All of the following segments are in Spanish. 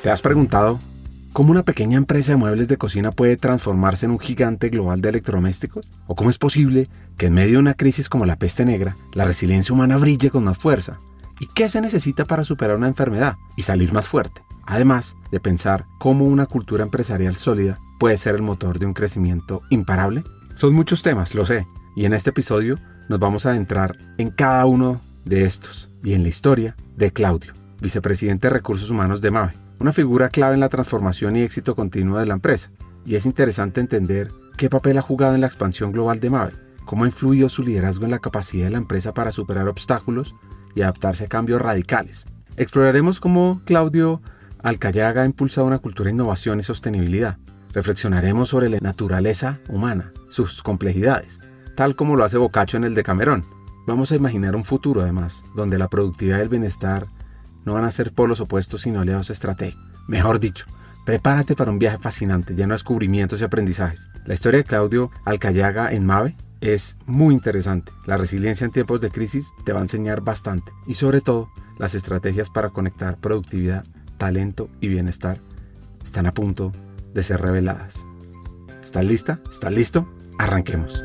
¿Te has preguntado cómo una pequeña empresa de muebles de cocina puede transformarse en un gigante global de electrodomésticos? ¿O cómo es posible que en medio de una crisis como la peste negra, la resiliencia humana brille con más fuerza? ¿Y qué se necesita para superar una enfermedad y salir más fuerte? Además de pensar cómo una cultura empresarial sólida puede ser el motor de un crecimiento imparable. Son muchos temas, lo sé, y en este episodio nos vamos a adentrar en cada uno de estos y en la historia de Claudio, vicepresidente de Recursos Humanos de Mave, una figura clave en la transformación y éxito continuo de la empresa. Y es interesante entender qué papel ha jugado en la expansión global de Mave, cómo ha influido su liderazgo en la capacidad de la empresa para superar obstáculos y adaptarse a cambios radicales. Exploraremos cómo Claudio Alcayaga ha impulsado una cultura de innovación y sostenibilidad. Reflexionaremos sobre la naturaleza humana, sus complejidades, tal como lo hace Boccaccio en el Decamerón. Vamos a imaginar un futuro, además, donde la productividad y el bienestar no van a ser polos opuestos sino aliados estratégicos. Mejor dicho, prepárate para un viaje fascinante, lleno de descubrimientos y aprendizajes. La historia de Claudio Alcayaga en Mave es muy interesante. La resiliencia en tiempos de crisis te va a enseñar bastante. Y sobre todo, las estrategias para conectar productividad, talento y bienestar están a punto de ser reveladas. ¿Estás lista? ¿Estás listo? Arranquemos.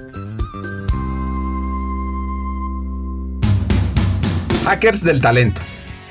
Hackers del Talento,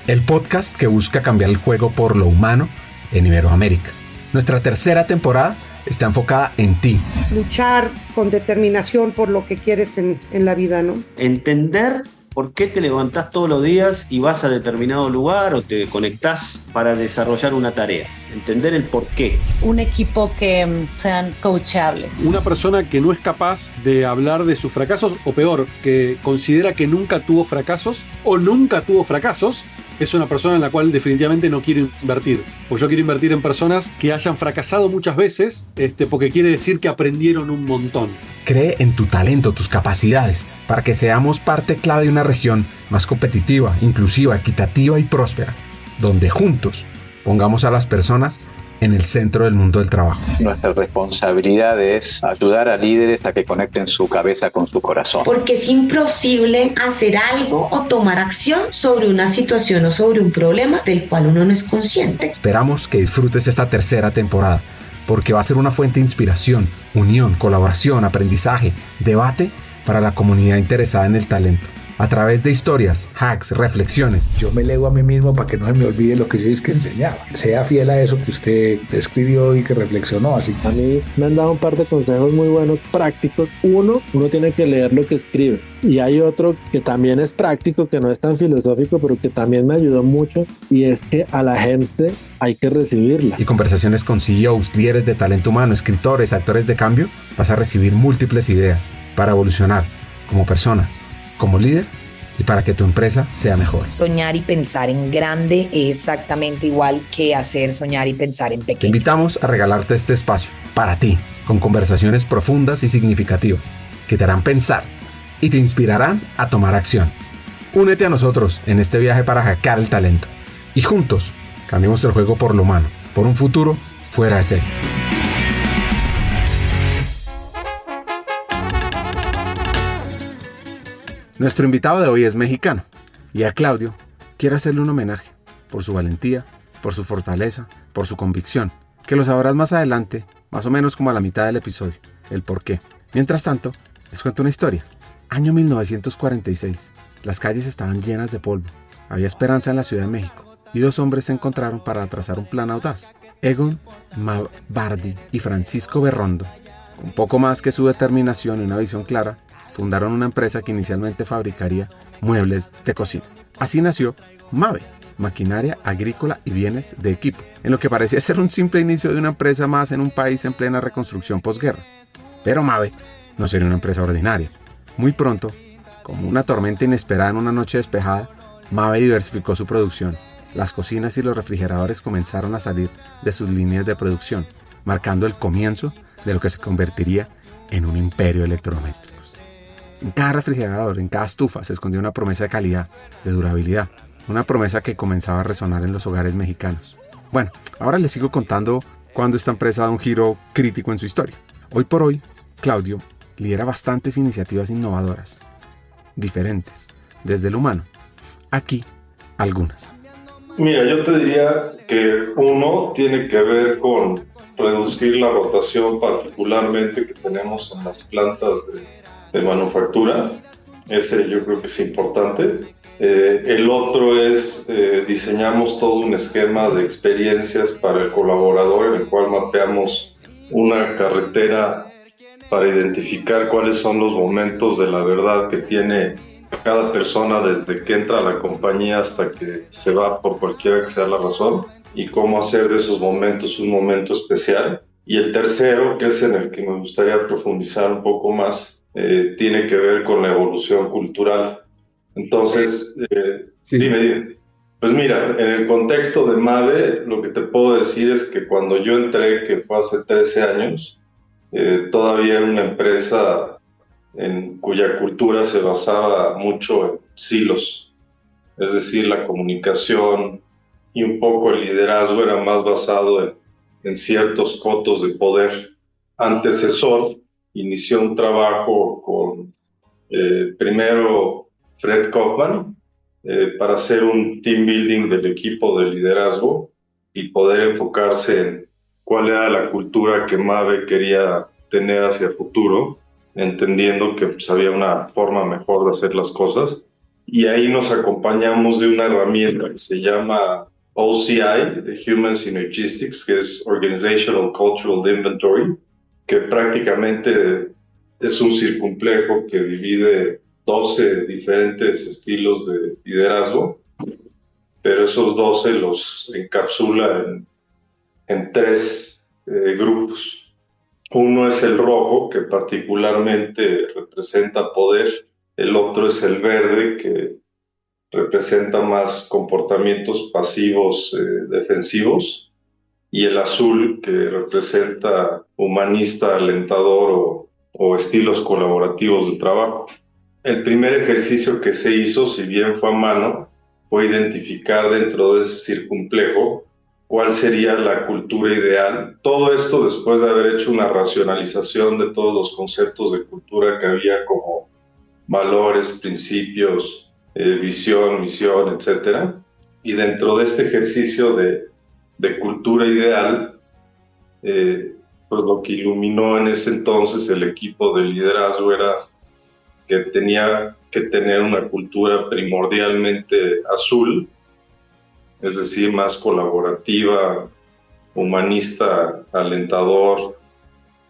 el podcast que busca cambiar el juego por lo humano en Iberoamérica. Nuestra tercera temporada está enfocada en ti. Luchar con determinación por lo que quieres en la vida, ¿no? Entender por qué te levantás todos los días y vas a determinado lugar o te conectás para desarrollar una tarea. Entender el por qué. Un equipo que sean coachables. Una persona que no es capaz de hablar de sus fracasos, o peor, que considera que nunca tuvo fracasos o nunca tuvo fracasos, es una persona en la cual definitivamente no quiero invertir. Pues yo quiero invertir en personas que hayan fracasado muchas veces, porque quiere decir que aprendieron un montón. Cree en tu talento, tus capacidades, para que seamos parte clave de una región más competitiva, inclusiva, equitativa y próspera, donde juntos pongamos a las personas en el centro del mundo del trabajo. Nuestra responsabilidad es ayudar a líderes a que conecten su cabeza con su corazón. Porque es imposible hacer algo o tomar acción sobre una situación o sobre un problema del cual uno no es consciente. Esperamos que disfrutes esta tercera temporada, porque va a ser una fuente de inspiración, unión, colaboración, aprendizaje, debate para la comunidad interesada en el talento. A través de historias, hacks, reflexiones. Yo me leo a mí mismo para que no se me olvide lo que yo es que enseñaba. Sea fiel a eso que usted escribió y que reflexionó. Así. A mí me han dado un par de consejos muy buenos, prácticos. Uno tiene que leer lo que escribe. Y hay otro que también es práctico, que no es tan filosófico, pero que también me ayudó mucho. Y es que a la gente hay que recibirla. Y conversaciones con CEOs, líderes de talento humano, escritores, actores de cambio. Vas a recibir múltiples ideas para evolucionar como persona, como líder y para que tu empresa sea mejor. Soñar y pensar en grande es exactamente igual que hacer soñar y pensar en pequeño. Te invitamos a regalarte este espacio para ti, con conversaciones profundas y significativas que te harán pensar y te inspirarán a tomar acción. Únete a nosotros en este viaje para hackear el talento y juntos cambiemos el juego por lo humano, por un futuro fuera de serie. Nuestro invitado de hoy es mexicano y a Claudio quiero hacerle un homenaje por su valentía, por su fortaleza, por su convicción, que lo sabrás más adelante, más o menos como a la mitad del episodio, el por qué. Mientras tanto, les cuento una historia. Año 1946, las calles estaban llenas de polvo, había esperanza en la Ciudad de México y dos hombres se encontraron para trazar un plan audaz. Egon Mabardi y Francisco Berrondo, con poco más que su determinación y una visión clara, fundaron una empresa que inicialmente fabricaría muebles de cocina. Así nació Mave, maquinaria agrícola y bienes de equipo, en lo que parecía ser un simple inicio de una empresa más en un país en plena reconstrucción posguerra. Pero Mave no sería una empresa ordinaria. Muy pronto, como una tormenta inesperada en una noche despejada, Mave diversificó su producción. Las cocinas y los refrigeradores comenzaron a salir de sus líneas de producción, marcando el comienzo de lo que se convertiría en un imperio de electrodomésticos. En cada refrigerador, en cada estufa, se escondía una promesa de calidad, de durabilidad, una promesa que comenzaba a resonar en los hogares mexicanos. Bueno, ahora les sigo contando cuándo esta empresa da un giro crítico en su historia. Hoy por hoy, Claudio lidera bastantes iniciativas innovadoras, diferentes, desde el humano. Aquí, algunas. Mira, yo te diría que uno tiene que ver con reducir la rotación, particularmente que tenemos en las plantas de manufactura. Ese yo creo que es importante. El otro es, diseñamos todo un esquema de experiencias para el colaborador en el cual mapeamos una carretera para identificar cuáles son los momentos de la verdad que tiene cada persona desde que entra a la compañía hasta que se va, por cualquiera que sea la razón, y cómo hacer de esos momentos un momento especial. Y el tercero, que es en el que me gustaría profundizar un poco más, tiene que ver con la evolución cultural. Entonces, sí. Dime. Pues mira, en el contexto de Mave, lo que te puedo decir es que cuando yo entré, que fue hace 13 años, todavía era una empresa en cuya cultura se basaba mucho en silos, es decir, la comunicación y un poco el liderazgo era más basado en ciertos cotos de poder. Antecesor inició un trabajo con primero Fred Kaufman para hacer un team building del equipo de liderazgo y poder enfocarse en cuál era la cultura que Mave quería tener hacia futuro, entendiendo que pues, había una forma mejor de hacer las cosas. Y ahí nos acompañamos de una herramienta que se llama OCI, de Human Synergistics, que es Organizational Cultural Inventory, que prácticamente es un circunplejo que divide 12 diferentes estilos de liderazgo, pero esos 12 los encapsula en 3 grupos. Uno es el rojo, que particularmente representa poder. El otro es el verde, que representa más comportamientos pasivos defensivos. Y el azul, que representa humanista, alentador o estilos colaborativos de trabajo. El primer ejercicio que se hizo, si bien fue a mano, fue identificar dentro de ese circunplejo cuál sería la cultura ideal. Todo esto después de haber hecho una racionalización de todos los conceptos de cultura que había, como valores, principios, visión, misión, etc. Y dentro de este ejercicio de cultura ideal, pues lo que iluminó en ese entonces el equipo de liderazgo era que tenía que tener una cultura primordialmente azul, es decir, más colaborativa, humanista, alentador,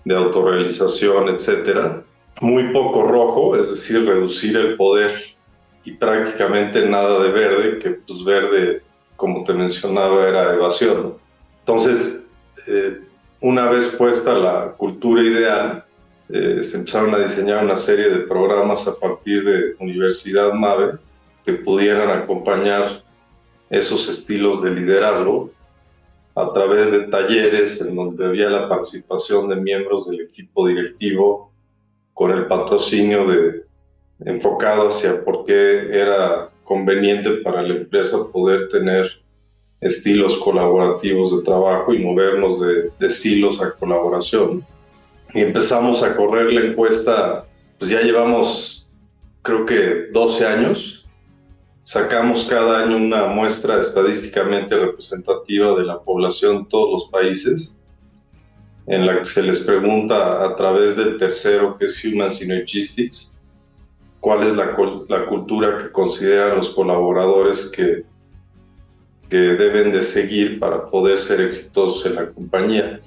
de autorrealización, etc. Muy poco rojo, es decir, reducir el poder, y prácticamente nada de verde, que pues verde, como te mencionaba, era evasión, ¿no? Entonces, una vez puesta la cultura ideal, se empezaron a diseñar una serie de programas a partir de Universidad Mave que pudieran acompañar esos estilos de liderazgo a través de talleres en donde había la participación de miembros del equipo directivo con el patrocinio enfocado hacia por qué era conveniente para la empresa poder tener estilos colaborativos de trabajo y movernos de silos a colaboración. Y empezamos a correr la encuesta, pues ya llevamos creo que 12 años. Sacamos cada año una muestra estadísticamente representativa de la población de todos los países, en la que se les pregunta a través del tercero, que es Human Synergistics, cuál es la cultura que consideran los colaboradores que deben de seguir para poder ser exitosos en la compañía.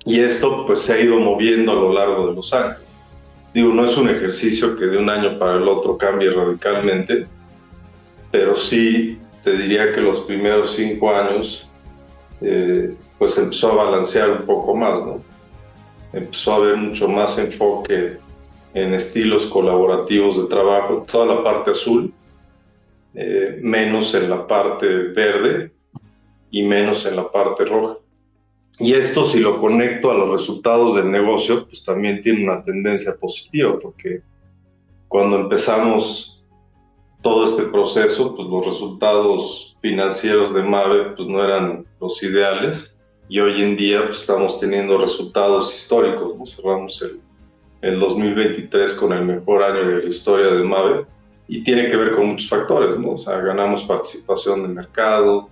Y esto pues se ha ido moviendo a lo largo de los años. Digo, no es un ejercicio que de un año para el otro cambie radicalmente, pero sí te diría que los primeros 5 años pues empezó a balancear un poco más, ¿no? Empezó a haber mucho más enfoque en estilos colaborativos de trabajo, toda la parte azul, menos en la parte verde y menos en la parte roja. Y esto, si lo conecto a los resultados del negocio, pues también tiene una tendencia positiva, porque cuando empezamos todo este proceso, pues los resultados financieros de Mave pues no eran los ideales, y hoy en día pues estamos teniendo resultados históricos, ¿no? Cerramos el 2023 con el mejor año de la historia de Mave, y tiene que ver con muchos factores, ¿no? O sea, ganamos participación de mercado,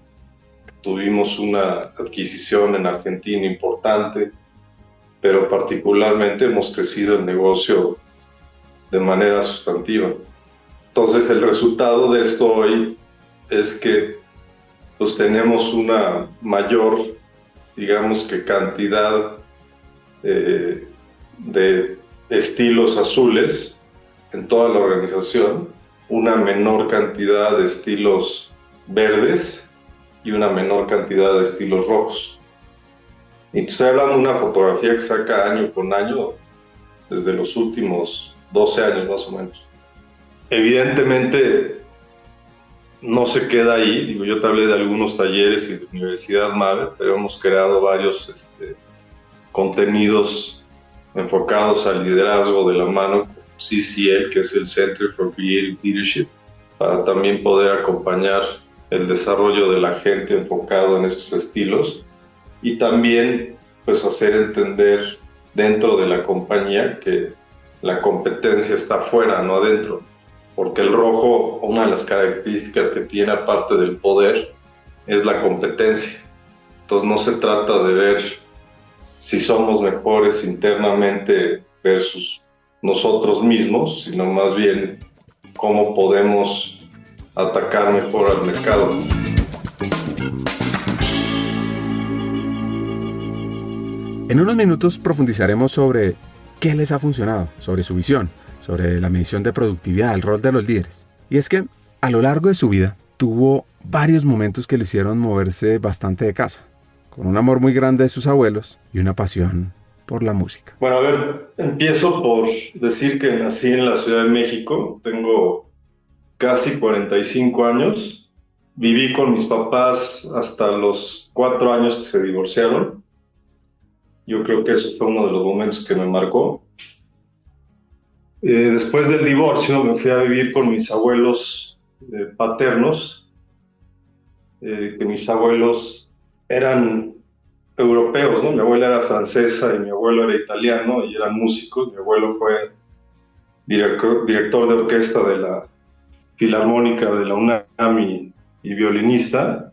tuvimos una adquisición en Argentina importante, pero particularmente hemos crecido el negocio de manera sustantiva. Entonces el resultado de esto hoy es que pues tenemos una mayor, digamos que cantidad de estilos azules en toda la organización, una menor cantidad de estilos verdes y una menor cantidad de estilos rojos. Y te estoy hablando de una fotografía que saca año con año desde los últimos 12 años más o menos. Evidentemente no se queda ahí, digo, yo te hablé de algunos talleres y de Universidad MAVE, pero hemos creado varios contenidos enfocados al liderazgo de la mano con CCL, que es el Center for Creative Leadership, para también poder acompañar el desarrollo de la gente enfocado en estos estilos y también pues hacer entender dentro de la compañía que la competencia está afuera, no adentro, porque el rojo, una de las características que tiene aparte del poder es la competencia. Entonces no se trata de ver si somos mejores internamente versus nosotros mismos, sino más bien cómo podemos atacar mejor al mercado. En unos minutos profundizaremos sobre qué les ha funcionado, sobre su visión, sobre la medición de productividad, el rol de los líderes. Y es que a lo largo de su vida tuvo varios momentos que lo hicieron moverse bastante de casa, con un amor muy grande de sus abuelos y una pasión por la música. Bueno, a ver, empiezo por decir que nací en la Ciudad de México, tengo casi 45 años, viví con mis papás hasta los 4 años que se divorciaron. Yo creo que eso fue uno de los momentos que me marcó. Después del divorcio me fui a vivir con mis abuelos paternos, que mis abuelos eran europeos, ¿no? Mi abuela era francesa y mi abuelo era italiano y eran músicos. Mi abuelo fue director de orquesta de la Filarmónica de la UNAM y violinista,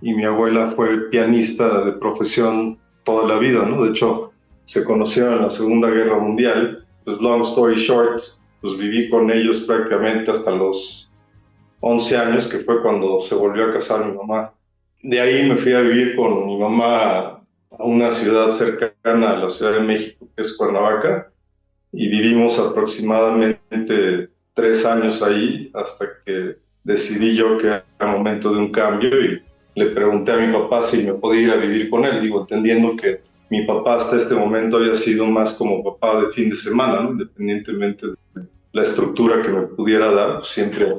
y mi abuela fue pianista de profesión toda la vida, ¿no? De hecho, se conocieron en la Segunda Guerra Mundial. Pues long story short, pues viví con ellos prácticamente hasta los 11 años, que fue cuando se volvió a casar mi mamá. De ahí me fui a vivir con mi mamá a una ciudad cercana a la Ciudad de México, que es Cuernavaca, y vivimos aproximadamente 3 años ahí hasta que decidí yo que era momento de un cambio y le pregunté a mi papá si me podía ir a vivir con él, digo, entendiendo que mi papá hasta este momento había sido más como papá de fin de semana, ¿no? Independientemente de la estructura que me pudiera dar, pues siempre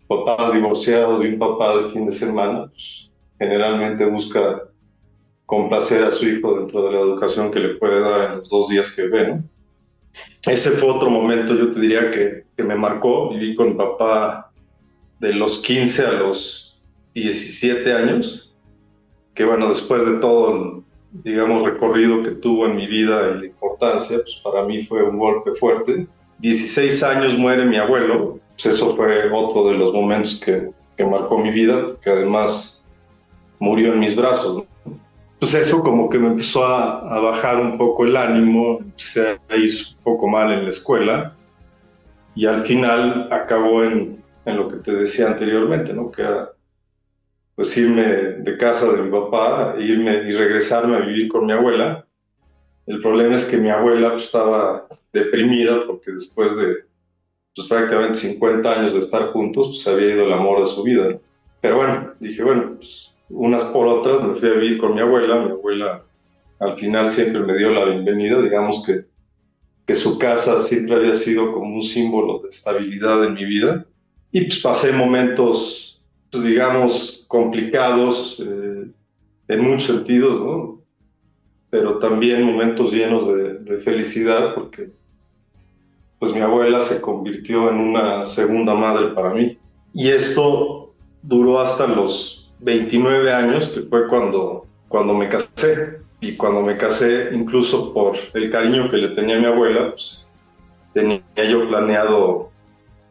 papás divorciados y un papá de fin de semana, pues generalmente busca complacer a su hijo dentro de la educación que le puede dar en los 2 días que ve, ¿no? Ese fue otro momento, yo te diría, que me marcó. Viví con mi papá de los 15 a los 17 años, que bueno, después de todo el, digamos, recorrido que tuvo en mi vida y la importancia, pues para mí fue un golpe fuerte. 16 años muere mi abuelo, pues eso fue otro de los momentos que marcó mi vida, que además murió en mis brazos, ¿no? Pues eso como que me empezó a bajar un poco el ánimo, empecé a ir un poco mal en la escuela y al final acabó en lo que te decía anteriormente, ¿no? Que era pues irme de casa de mi papá, irme y regresarme a vivir con mi abuela. El problema es que mi abuela pues, estaba deprimida porque después de pues, prácticamente 50 años de estar juntos, pues había ido el amor de su vida, ¿no? Pero bueno, dije, bueno, pues unas por otras me fui a vivir con mi abuela. Mi abuela al final siempre me dio la bienvenida, digamos que su casa siempre había sido como un símbolo de estabilidad en mi vida. Y pues pasé momentos, pues digamos, complicados en muchos sentidos, ¿no? Pero también momentos llenos de felicidad porque pues mi abuela se convirtió en una segunda madre para mí. Y esto duró hasta los 29 años, que fue cuando me casé. Y cuando me casé, incluso por el cariño que le tenía a mi abuela, pues tenía yo planeado,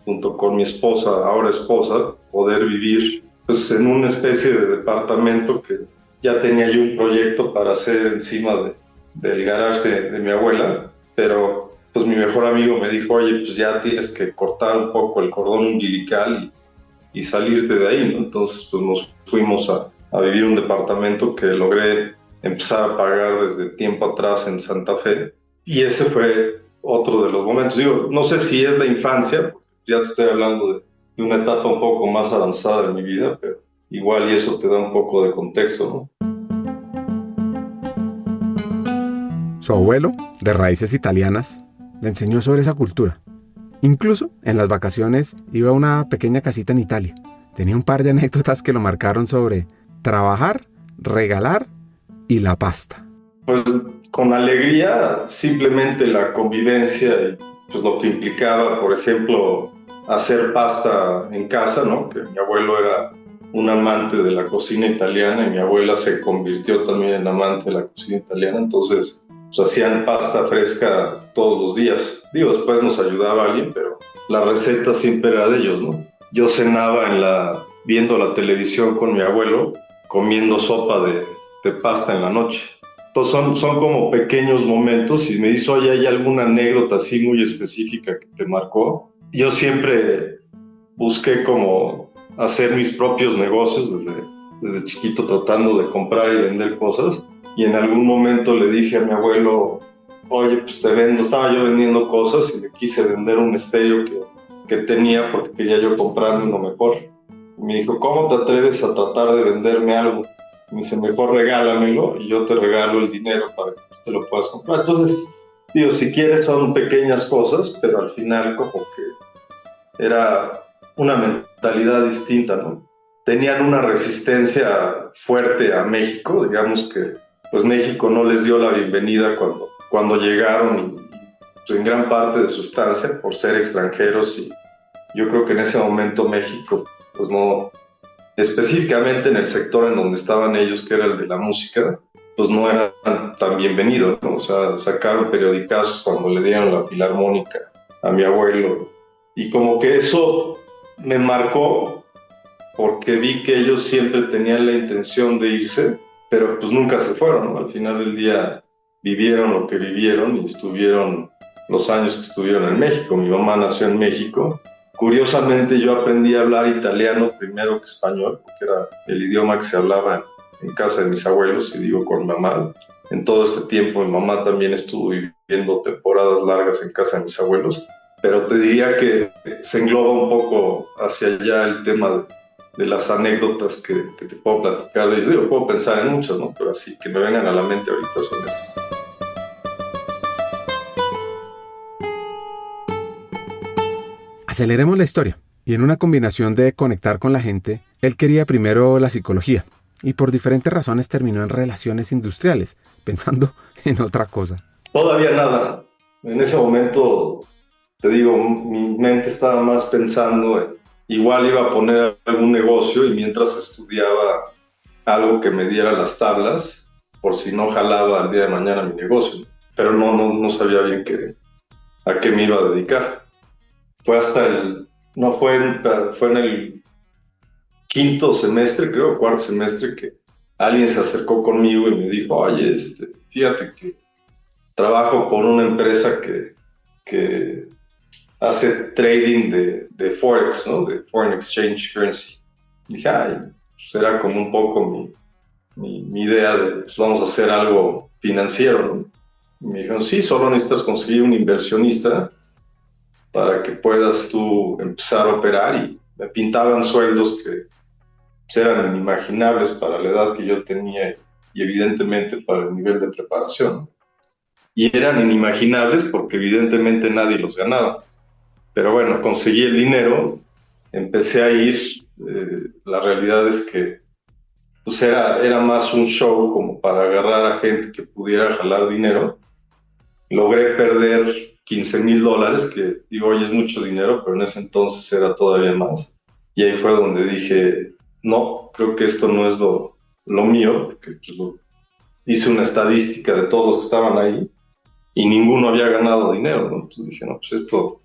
junto con mi esposa, ahora esposa, poder vivir pues en una especie de departamento que ya tenía yo un proyecto para hacer encima del garage de mi abuela, pero pues mi mejor amigo me dijo, oye, pues ya tienes que cortar un poco el cordón umbilical y salirte de ahí, ¿no? Entonces pues nos fuimos a vivir un departamento que logré empezar a pagar desde tiempo atrás en Santa Fe, y ese fue otro de los momentos. Digo, no sé si es la infancia, ya te estoy hablando de una etapa un poco más avanzada de mi vida, pero igual y eso te da un poco de contexto, ¿no? Su abuelo, de raíces italianas, le enseñó sobre esa cultura. Incluso en las vacaciones iba a una pequeña casita en Italia. Tenía un par de anécdotas que lo marcaron sobre trabajar, regalar y la pasta. Pues con alegría, simplemente la convivencia y pues lo que implicaba, por ejemplo, hacer pasta en casa, ¿no? Que mi abuelo era un amante de la cocina italiana y mi abuela se convirtió también en amante de la cocina italiana, entonces pues hacían pasta fresca todos los días. Digo, después nos ayudaba alguien, pero la receta siempre era de ellos, ¿no? Yo cenaba viendo la televisión con mi abuelo, comiendo sopa de pasta en la noche. Entonces son como pequeños momentos, y me dice, oye, ¿hay alguna anécdota así muy específica que te marcó? Yo siempre busqué como hacer mis propios negocios desde chiquito, tratando de comprar y vender cosas. Y en algún momento le dije a mi abuelo, oye, pues te vendo, estaba yo vendiendo cosas y le quise vender un estéreo que tenía porque quería yo comprarme uno mejor. Y me dijo, ¿cómo te atreves a tratar de venderme algo? Y me dice, mejor regálamelo y yo te regalo el dinero para que te lo puedas comprar. Entonces, digo, si quieres son pequeñas cosas, pero al final como que era una mentalidad distinta, ¿no? Tenían una resistencia fuerte a México, digamos que pues México no les dio la bienvenida cuando llegaron, y en gran parte de su estancia por ser extranjeros, y yo creo que en ese momento México, pues no, específicamente en el sector en donde estaban ellos, que era el de la música, pues no era tan bienvenido, ¿no? O sea, sacaron periodicazos cuando le dieron la filarmónica a mi abuelo, y como que eso me marcó porque vi que ellos siempre tenían la intención de irse, pero pues nunca se fueron, ¿no? Al final del día vivieron lo que vivieron y estuvieron los años que estuvieron en México. Mi mamá nació en México. Curiosamente yo aprendí a hablar italiano primero que español, porque era el idioma que se hablaba en casa de mis abuelos, y digo con mamá. En todo este tiempo mi mamá también estuvo viviendo temporadas largas en casa de mis abuelos, pero te diría que se engloba un poco hacia allá el tema de las anécdotas que te puedo platicar. Yo puedo pensar en muchas, ¿no? Pero así que me vengan a la mente ahorita son esas. Aceleremos la historia, y en una combinación de conectar con la gente, él quería primero la psicología, y por diferentes razones terminó en relaciones industriales, pensando en otra cosa. Todavía nada. En ese momento, te digo, mi mente estaba más pensando en igual iba a poner algún negocio, y mientras estudiaba algo que me diera las tablas, por si no jalaba al día de mañana mi negocio. Pero no sabía bien a qué me iba a dedicar. Fue fue en el quinto semestre, creo, cuarto semestre, que alguien se acercó conmigo y me dijo, oye, fíjate que trabajo por una empresa que hace trading de Forex, ¿no? De Foreign Exchange Currency. Dije, pues era como un poco mi idea de, pues vamos a hacer algo financiero, ¿no? Y me dijeron, sí, solo necesitas conseguir un inversionista para que puedas tú empezar a operar, y me pintaban sueldos que pues, eran inimaginables para la edad que yo tenía y evidentemente para el nivel de preparación. Y eran inimaginables porque evidentemente nadie los ganaba. Pero bueno, conseguí el dinero, empecé a ir. La realidad es que pues era más un show como para agarrar a gente que pudiera jalar dinero. Logré perder $15,000, que digo, hoy es mucho dinero, pero en ese entonces era todavía más. Y ahí fue donde dije, no, creo que esto no es lo mío, porque pues, hice una estadística de todos los que estaban ahí y ninguno había ganado dinero, ¿no? Entonces dije, no, pues esto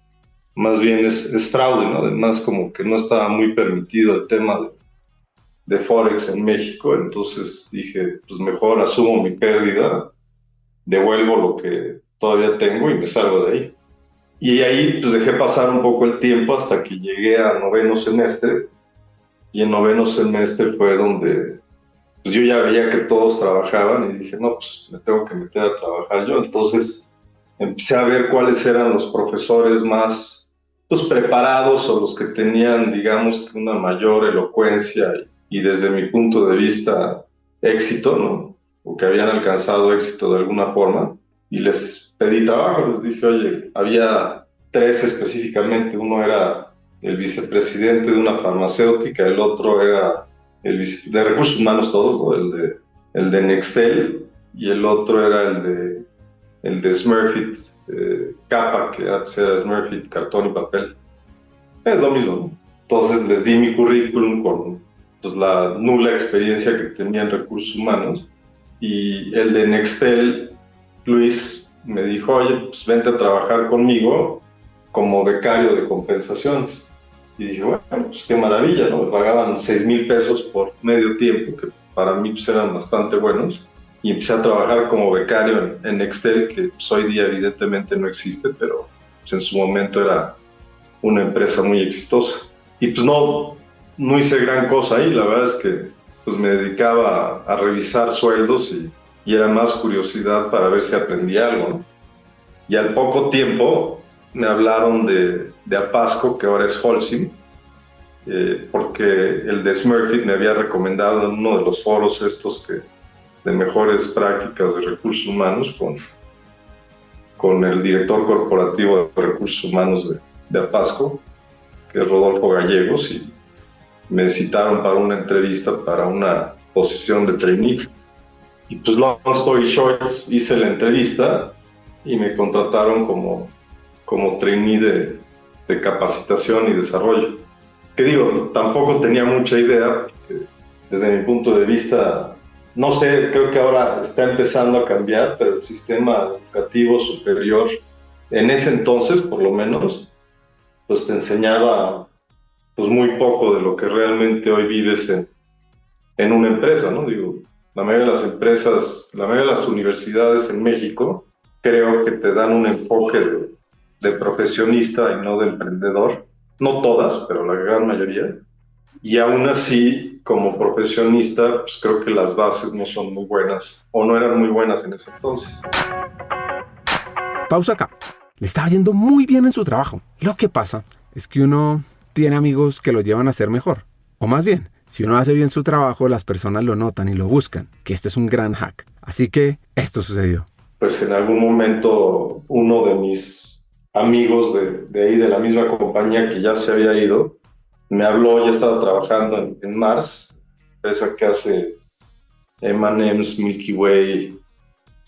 más bien es fraude, ¿no? Además, como que no estaba muy permitido el tema de Forex en México. Entonces dije, pues mejor asumo mi pérdida, devuelvo lo que todavía tengo y me salgo de ahí. Y ahí pues dejé pasar un poco el tiempo hasta que llegué a noveno semestre, y en noveno semestre fue donde pues yo ya veía que todos trabajaban y dije, no, pues me tengo que meter a trabajar yo. Entonces empecé a ver cuáles eran los profesores más pues, preparados, o los que tenían, digamos, una mayor elocuencia y desde mi punto de vista éxito, ¿no? O que habían alcanzado éxito de alguna forma, y les pedí trabajo. Les dije, oye, había 3 específicamente. Uno era el vicepresidente de una farmacéutica, el otro era el de recursos humanos todos, ¿no? el de Nextel, y el otro era el de Smurfit Capa, que antes era Smurfit cartón y papel. Es lo mismo, ¿no? Entonces les di mi currículum con pues, la nula experiencia que tenía en recursos humanos, y el de Nextel, Luis, me dijo, oye, pues vente a trabajar conmigo como becario de compensaciones. Y dije, bueno, pues qué maravilla, ¿no? Me pagaban 6,000 pesos por medio tiempo, que para mí pues, eran bastante buenos. Y empecé a trabajar como becario en Nextel, que pues, hoy día evidentemente no existe, pero pues, en su momento era una empresa muy exitosa. Y pues no hice gran cosa ahí. La verdad es que pues, me dedicaba a revisar sueldos y era más curiosidad para ver si aprendía algo, ¿no? Y al poco tiempo me hablaron de Apasco, que ahora es Holcim, porque el de Smurfit me había recomendado en uno de los foros estos de mejores prácticas de recursos humanos con el director corporativo de recursos humanos de Apasco, que es Rodolfo Gallegos, y me citaron para una entrevista para una posición de trainee. Y pues long story short, hice la entrevista y me contrataron como trainee de capacitación y desarrollo. Que digo, tampoco tenía mucha idea, porque desde mi punto de vista, no sé, creo que ahora está empezando a cambiar, pero el sistema educativo superior, en ese entonces por lo menos, pues te enseñaba pues muy poco de lo que realmente hoy vives en una empresa, ¿no? Digo, la mayoría de las empresas, la mayoría de las universidades en México, creo que te dan un enfoque de profesionista y no de emprendedor. No todas, pero la gran mayoría. Y aún así, como profesionista, pues creo que las bases no son muy buenas, o no eran muy buenas en ese entonces. Pausa acá. Le estaba yendo muy bien en su trabajo. Lo que pasa es que uno tiene amigos que lo llevan a ser mejor. O más bien, si uno hace bien su trabajo, las personas lo notan y lo buscan, que este es un gran hack. Así que esto sucedió. Pues en algún momento uno de mis amigos de ahí, de la misma compañía que ya se había ido, me habló. Ya estaba trabajando en Mars, empresa que hace M&M's, Milky Way,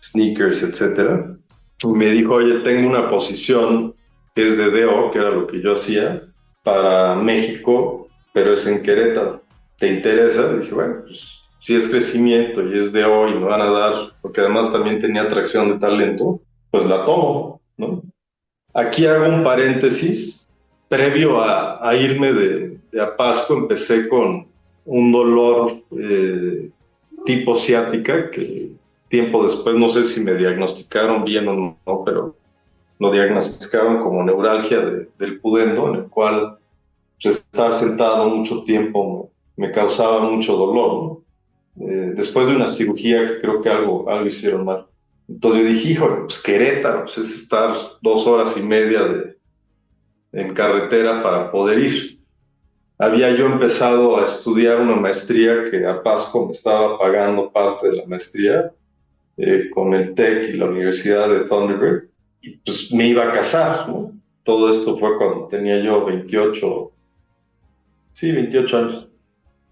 sneakers, etc. Y me dijo, oye, tengo una posición que es de DO, que era lo que yo hacía, para México, pero es en Querétaro. ¿Te interesa? Y dije, bueno, pues si es crecimiento y es DO y me van a dar, porque además también tenía atracción de talento, pues la tomo, ¿no? Aquí hago un paréntesis. Previo a irme de Apasco, empecé con un dolor tipo ciática, que tiempo después no sé si me diagnosticaron bien o no, pero lo diagnosticaron como neuralgia del pudendo, en el cual pues, estar sentado mucho tiempo me causaba mucho dolor, ¿no? Después de una cirugía que creo que algo hicieron mal. Entonces yo dije, híjole, pues Querétaro, pues es estar 2 horas y media en carretera para poder ir. Había yo empezado a estudiar una maestría que Apasco me estaba pagando parte de la maestría con el TEC y la Universidad de Thunderbird, y pues me iba a casar, ¿no? Todo esto fue cuando tenía yo 28 años.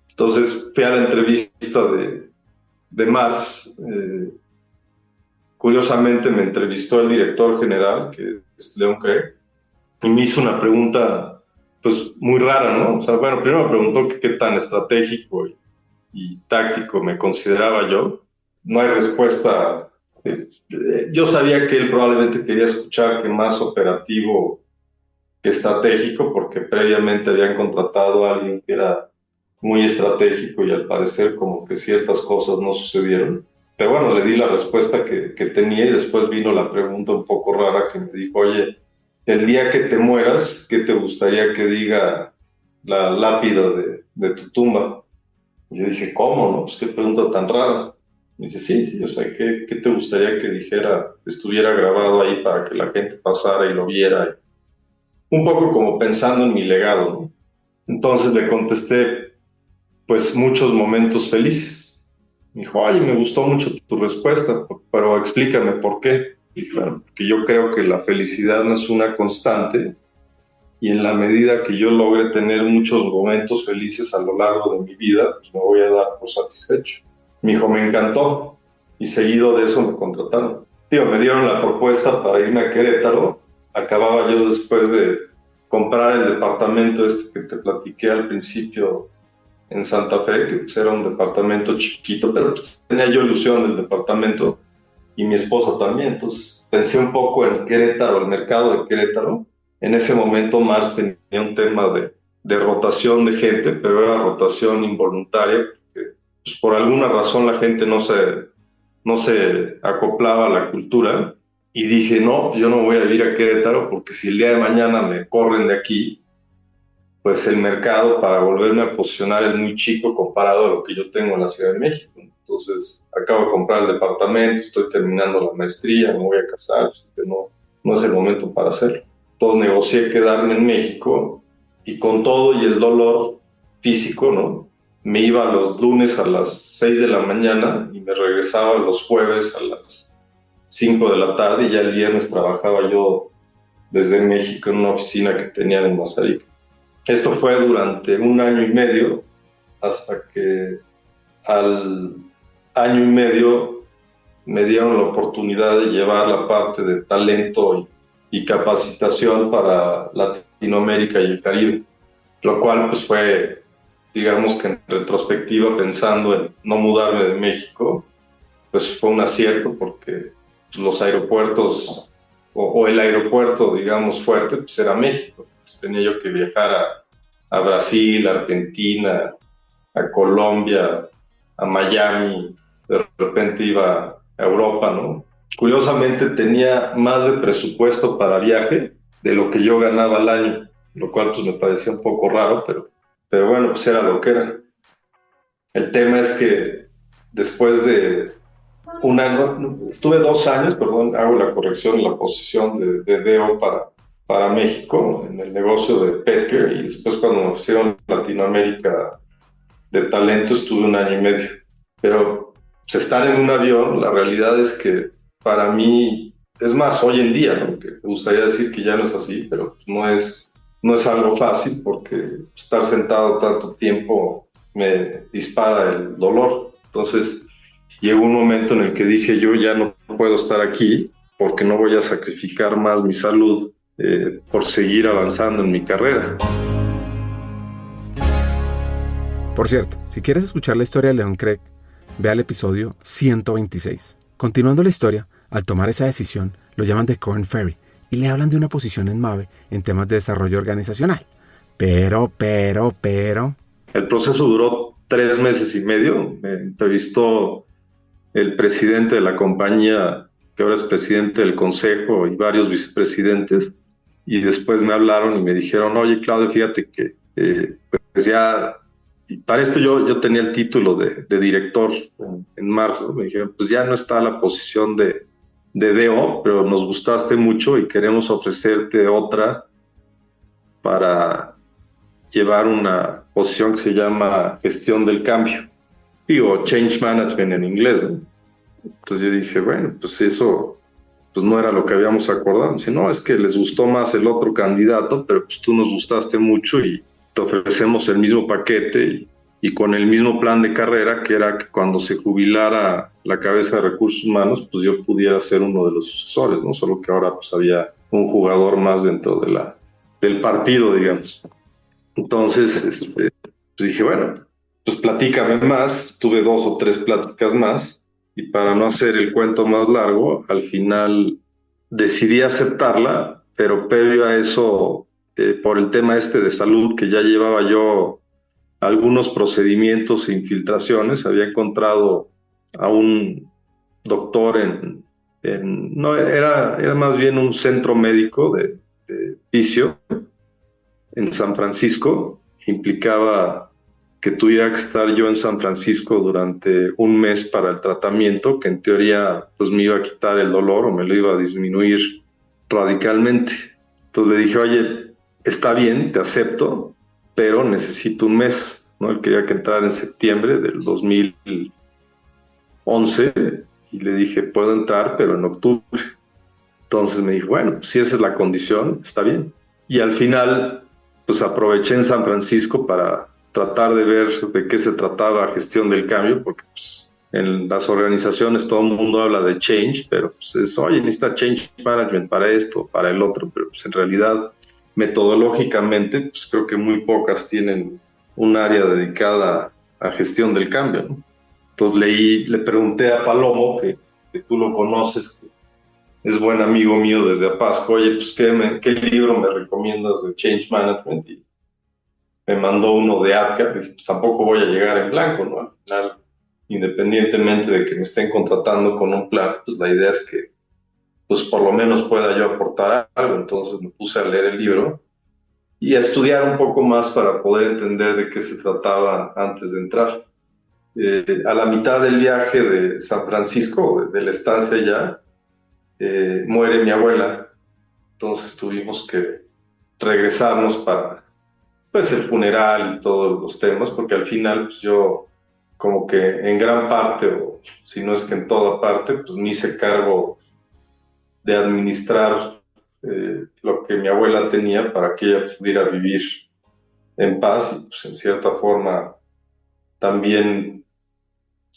Entonces fui a la entrevista de Mars. Curiosamente me entrevistó el director general, que es Leon Craig, y me hizo una pregunta pues muy rara, ¿no? O sea, bueno, primero me preguntó qué tan estratégico y táctico me consideraba yo. No hay respuesta. Yo sabía que él probablemente quería escuchar que más operativo que estratégico, porque previamente habían contratado a alguien que era muy estratégico y al parecer como que ciertas cosas no sucedieron. Pero bueno, le di la respuesta que tenía y después vino la pregunta un poco rara que me dijo, oye, el día que te mueras, ¿qué te gustaría que diga la lápida de tu tumba? Y yo dije, ¿cómo? No? Pues qué pregunta tan rara. Me dice, sí, o sea, ¿qué te gustaría que dijera, estuviera grabado ahí para que la gente pasara y lo viera? Un poco como pensando en mi legado, ¿no? Entonces le contesté, pues muchos momentos felices. Me dijo, oye, me gustó mucho tu respuesta, pero explícame por qué. Y dije, bueno, porque yo creo que la felicidad no es una constante y en la medida que yo logre tener muchos momentos felices a lo largo de mi vida, pues me voy a dar por satisfecho. Me dijo, me encantó, y seguido de eso me contrataron. Me dieron la propuesta para irme a Querétaro. Acababa yo después de comprar el departamento este que te platiqué al principio en Santa Fe, que pues era un departamento chiquito, pero pues tenía yo ilusión del departamento y mi esposa también. Entonces pensé un poco en Querétaro, el mercado de Querétaro. En ese momento Mars tenía un tema de rotación de gente, pero era rotación involuntaria, porque pues, por alguna razón la gente no se acoplaba a la cultura. Y dije, no, yo no voy a vivir a Querétaro porque si el día de mañana me corren de aquí, pues el mercado para volverme a posicionar es muy chico comparado a lo que yo tengo en la Ciudad de México. Entonces, acabo de comprar el departamento, estoy terminando la maestría, me voy a casar, pues no es el momento para hacerlo. Entonces, negocié quedarme en México y con todo y el dolor físico, ¿no? Me iba los lunes a las 6 de la mañana y me regresaba los jueves a las 5 de la tarde y ya el viernes trabajaba yo desde México en una oficina que tenían en Mazarik. Esto fue durante 1 año y medio, hasta que al año y medio me dieron la oportunidad de llevar la parte de talento y capacitación para Latinoamérica y el Caribe, lo cual pues fue, digamos que en retrospectiva, pensando en no mudarme de México, pues fue un acierto porque los aeropuertos o el aeropuerto, digamos, fuerte, pues era México. Pues tenía yo que viajar a Brasil, a Argentina, a Colombia, a Miami, de repente iba a Europa, ¿no? Curiosamente tenía más de presupuesto para viaje de lo que yo ganaba al año, lo cual pues me parecía un poco raro, pero bueno, pues era lo que era. El tema es que después de 1 año, estuve 2 años, perdón, hago la corrección, en la posición de DO para México, en el negocio de Petcare, y después cuando me ofrecieron Latinoamérica de talento estuve 1 año y medio. Pero pues, estar en un avión, la realidad es que para mí, es más, hoy en día, ¿no? Que me gustaría decir que ya no es así, pero no es algo fácil porque estar sentado tanto tiempo me dispara el dolor. Entonces llegó un momento en el que dije, yo ya no puedo estar aquí porque no voy a sacrificar más mi salud por seguir avanzando en mi carrera. Por cierto, si quieres escuchar la historia de Leon Craig, ve al episodio 126. Continuando la historia, al tomar esa decisión, lo llaman de Korn Ferry y le hablan de una posición en Mave en temas de desarrollo organizacional. Pero... El proceso duró 3 meses y medio. Me entrevistó el presidente de la compañía, que ahora es presidente del consejo, y varios vicepresidentes. Y después me hablaron y me dijeron, oye, Claudio, fíjate que pues ya... Y para esto yo tenía el título de director en marzo. Me dijeron, pues ya no está la posición de DO, pero nos gustaste mucho y queremos ofrecerte otra para llevar una posición que se llama gestión del cambio. Digo, change management en inglés, ¿no? Entonces yo dije, bueno, pues eso pues no era lo que habíamos acordado. Dice, no, es que les gustó más el otro candidato, pero pues tú nos gustaste mucho y te ofrecemos el mismo paquete y con el mismo plan de carrera, que era que cuando se jubilara la cabeza de recursos humanos, pues yo pudiera ser uno de los sucesores, ¿no? Solo que ahora pues había un jugador más dentro del partido, digamos. Entonces, pues dije, bueno, pues platícame más. Tuve 2 o 3 pláticas más y para no hacer el cuento más largo, al final decidí aceptarla, pero previo a eso, por el tema de salud, que ya llevaba yo algunos procedimientos e infiltraciones. Había encontrado a un doctor no, era más bien un centro médico de fisio en San Francisco. Implicaba que tuviera que estar yo en San Francisco durante un mes para el tratamiento, que en teoría pues me iba a quitar el dolor o me lo iba a disminuir radicalmente. Entonces le dije, oye, está bien, te acepto, pero necesito un mes, ¿no? Él quería que entrara en septiembre del 2011 y le dije, puedo entrar, pero en octubre. Entonces me dijo, bueno, si esa es la condición, está bien. Y al final, pues aproveché en San Francisco para tratar de ver de qué se trataba gestión del cambio, porque pues, en las organizaciones todo el mundo habla de change, pero pues es, oye, necesita change management para esto, para el otro, pero pues en realidad metodológicamente pues creo que muy pocas tienen un área dedicada a gestión del cambio, ¿no? Entonces le pregunté a Palomo, que tú lo conoces, que es buen amigo mío desde Apasco, oye, pues ¿qué libro me recomiendas de change management? Y me mandó uno de ADCAP, y dije, pues tampoco voy a llegar en blanco, ¿no? Al final, independientemente de que me estén contratando con un plan, pues la idea es que pues por lo menos pueda yo aportar algo. Entonces me puse a leer el libro y a estudiar un poco más para poder entender de qué se trataba antes de entrar. A la mitad del viaje de San Francisco, de la estancia ya, muere mi abuela. Entonces tuvimos que regresarnos para pues el funeral y todos los temas, porque al final pues yo como que en gran parte, o si no es que en toda parte, pues me hice cargo de administrar lo que mi abuela tenía para que ella pudiera vivir en paz, y pues en cierta forma también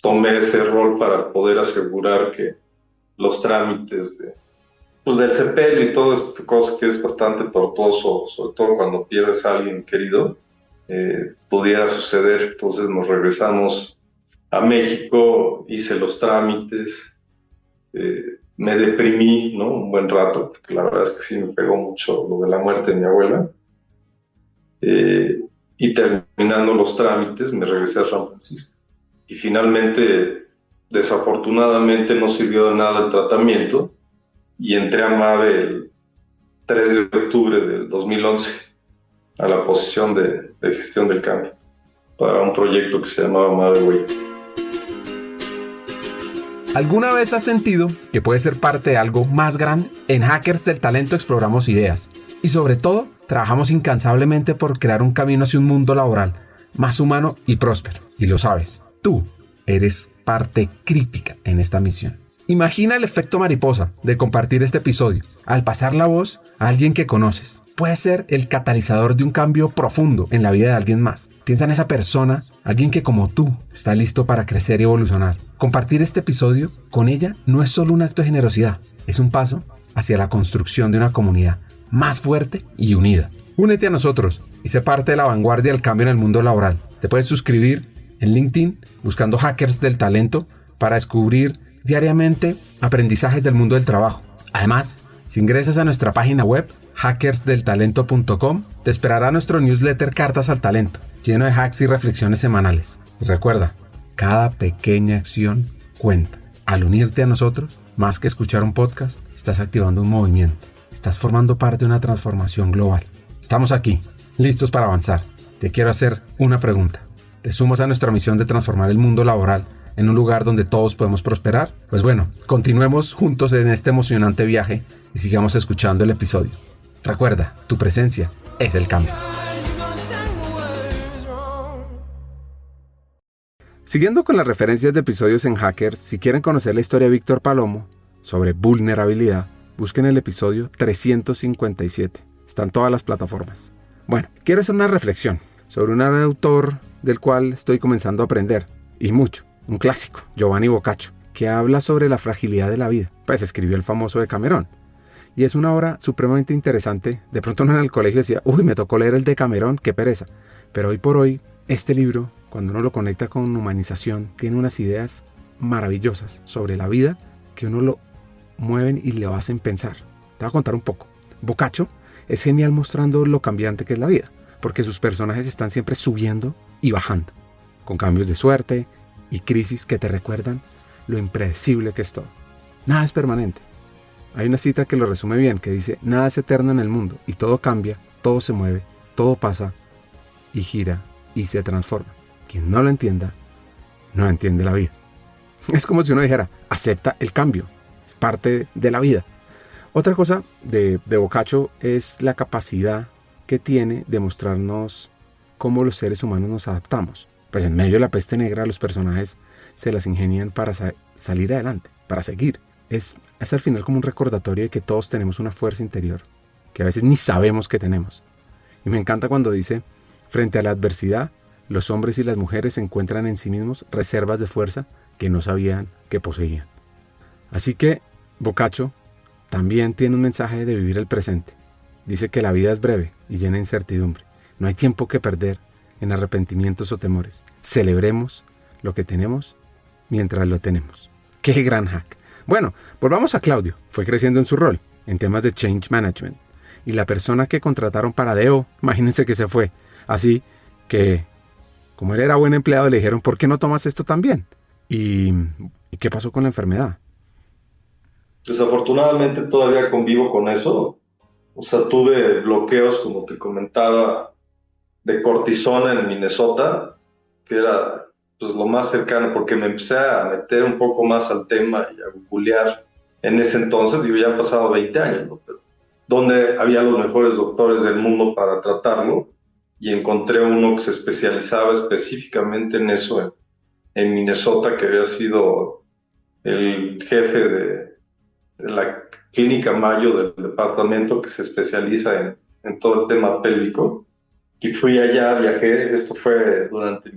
tomé ese rol para poder asegurar que los trámites del sepelio y toda esta cosa que es bastante tortuoso, sobre todo cuando pierdes a alguien querido, pudiera suceder. Entonces nos regresamos a México, hice los trámites, me deprimí, ¿no? Un buen rato, porque la verdad es que sí me pegó mucho lo de la muerte de mi abuela. Y terminando los trámites, me regresé a San Francisco. Y finalmente, desafortunadamente, no sirvió de nada el tratamiento y entré a MAVE el 3 de octubre del 2011 a la posición de gestión del cambio para un proyecto que se llamaba MAVE Way. ¿Alguna vez has sentido que puedes ser parte de algo más grande? En Hackers del Talento exploramos ideas y sobre todo trabajamos incansablemente por crear un camino hacia un mundo laboral más humano y próspero. Y lo sabes, tú eres parte crítica en esta misión. Imagina el efecto mariposa de compartir este episodio. Al pasar la voz a alguien que conoces, puede ser el catalizador de un cambio profundo en la vida de alguien más. Piensa en esa persona, alguien que como tú está listo para crecer y evolucionar. Compartir este episodio con ella no es solo un acto de generosidad, es un paso hacia la construcción de una comunidad más fuerte y unida. Únete a nosotros y sé parte de la vanguardia del cambio en el mundo laboral. Te puedes suscribir en LinkedIn buscando Hackers del Talento para descubrir diariamente aprendizajes del mundo del trabajo. Además, si ingresas a nuestra página web hackersdeltalento.com, te esperará nuestro newsletter Cartas al Talento, lleno de hacks y reflexiones semanales. Y recuerda, cada pequeña acción cuenta. Al unirte a nosotros, más que escuchar un podcast, estás activando un movimiento. Estás formando parte de una transformación global. Estamos aquí, listos para avanzar. Te quiero hacer una pregunta. ¿Te sumas a nuestra misión de transformar el mundo laboral en un lugar donde todos podemos prosperar? Pues bueno, continuemos juntos en este emocionante viaje y sigamos escuchando el episodio. Recuerda, tu presencia es el cambio. Siguiendo con las referencias de episodios en Hackers, si quieren conocer la historia de Víctor Palomo sobre vulnerabilidad, busquen el episodio 357. Está en todas las plataformas. Bueno, quiero hacer una reflexión sobre un autor del cual estoy comenzando a aprender, y mucho. Un clásico, Giovanni Boccaccio, que habla sobre la fragilidad de la vida. Pues escribió el famoso Decamerón. Y es una obra supremamente interesante. De pronto uno en el colegio decía, uy, me tocó leer el Decamerón, qué pereza. Pero hoy por hoy, este libro, cuando uno lo conecta con humanización, tiene unas ideas maravillosas sobre la vida que uno lo mueven y le hacen pensar. Te voy a contar un poco. Boccaccio es genial mostrando lo cambiante que es la vida. porque sus personajes están siempre subiendo y bajando, con cambios de suerte y crisis que te recuerdan lo impredecible que es todo. Nada es permanente. Hay una cita que lo resume bien, que dice: nada es eterno en el mundo, y todo cambia, todo se mueve, todo pasa y gira y se transforma. Quien no lo entienda, no entiende la vida. Es como si uno dijera: acepta el cambio, es parte de la vida. Otra cosa de Boccaccio es la capacidad que tiene de mostrarnos cómo los seres humanos nos adaptamos. Pues en medio de la peste negra los personajes se las ingenian para salir adelante, para seguir. Es al final como un recordatorio de que todos tenemos una fuerza interior que a veces ni sabemos que tenemos. Y me encanta cuando dice: frente a la adversidad, los hombres y las mujeres encuentran en sí mismos reservas de fuerza que no sabían que poseían. Así que Boccaccio también tiene un mensaje de vivir el presente. Dice que la vida es breve y llena de incertidumbre. No hay tiempo que perder en arrepentimientos o temores. Celebremos lo que tenemos mientras lo tenemos. ¡Qué gran hack! Bueno, volvamos a Claudio. Fue creciendo en su rol, en temas de change management. Y la persona que contrataron para Deo, imagínense que se fue. Así que, como él era buen empleado, le dijeron: ¿por qué no tomas esto también? ¿Y qué pasó con la enfermedad? Desafortunadamente todavía convivo con eso. O sea, tuve bloqueos, como te comentaba, de cortisona en Minnesota, que era pues lo más cercano, porque me empecé a meter un poco más al tema y a googlear en ese entonces. Digo, ya han pasado 20 años, ¿no? Pero donde había los mejores doctores del mundo para tratarlo, y encontré uno que se especializaba específicamente en eso en Minnesota, que había sido el jefe de la Clínica Mayo del departamento que se especializa en todo el tema pélvico. Y fui allá, viajé. Esto fue durante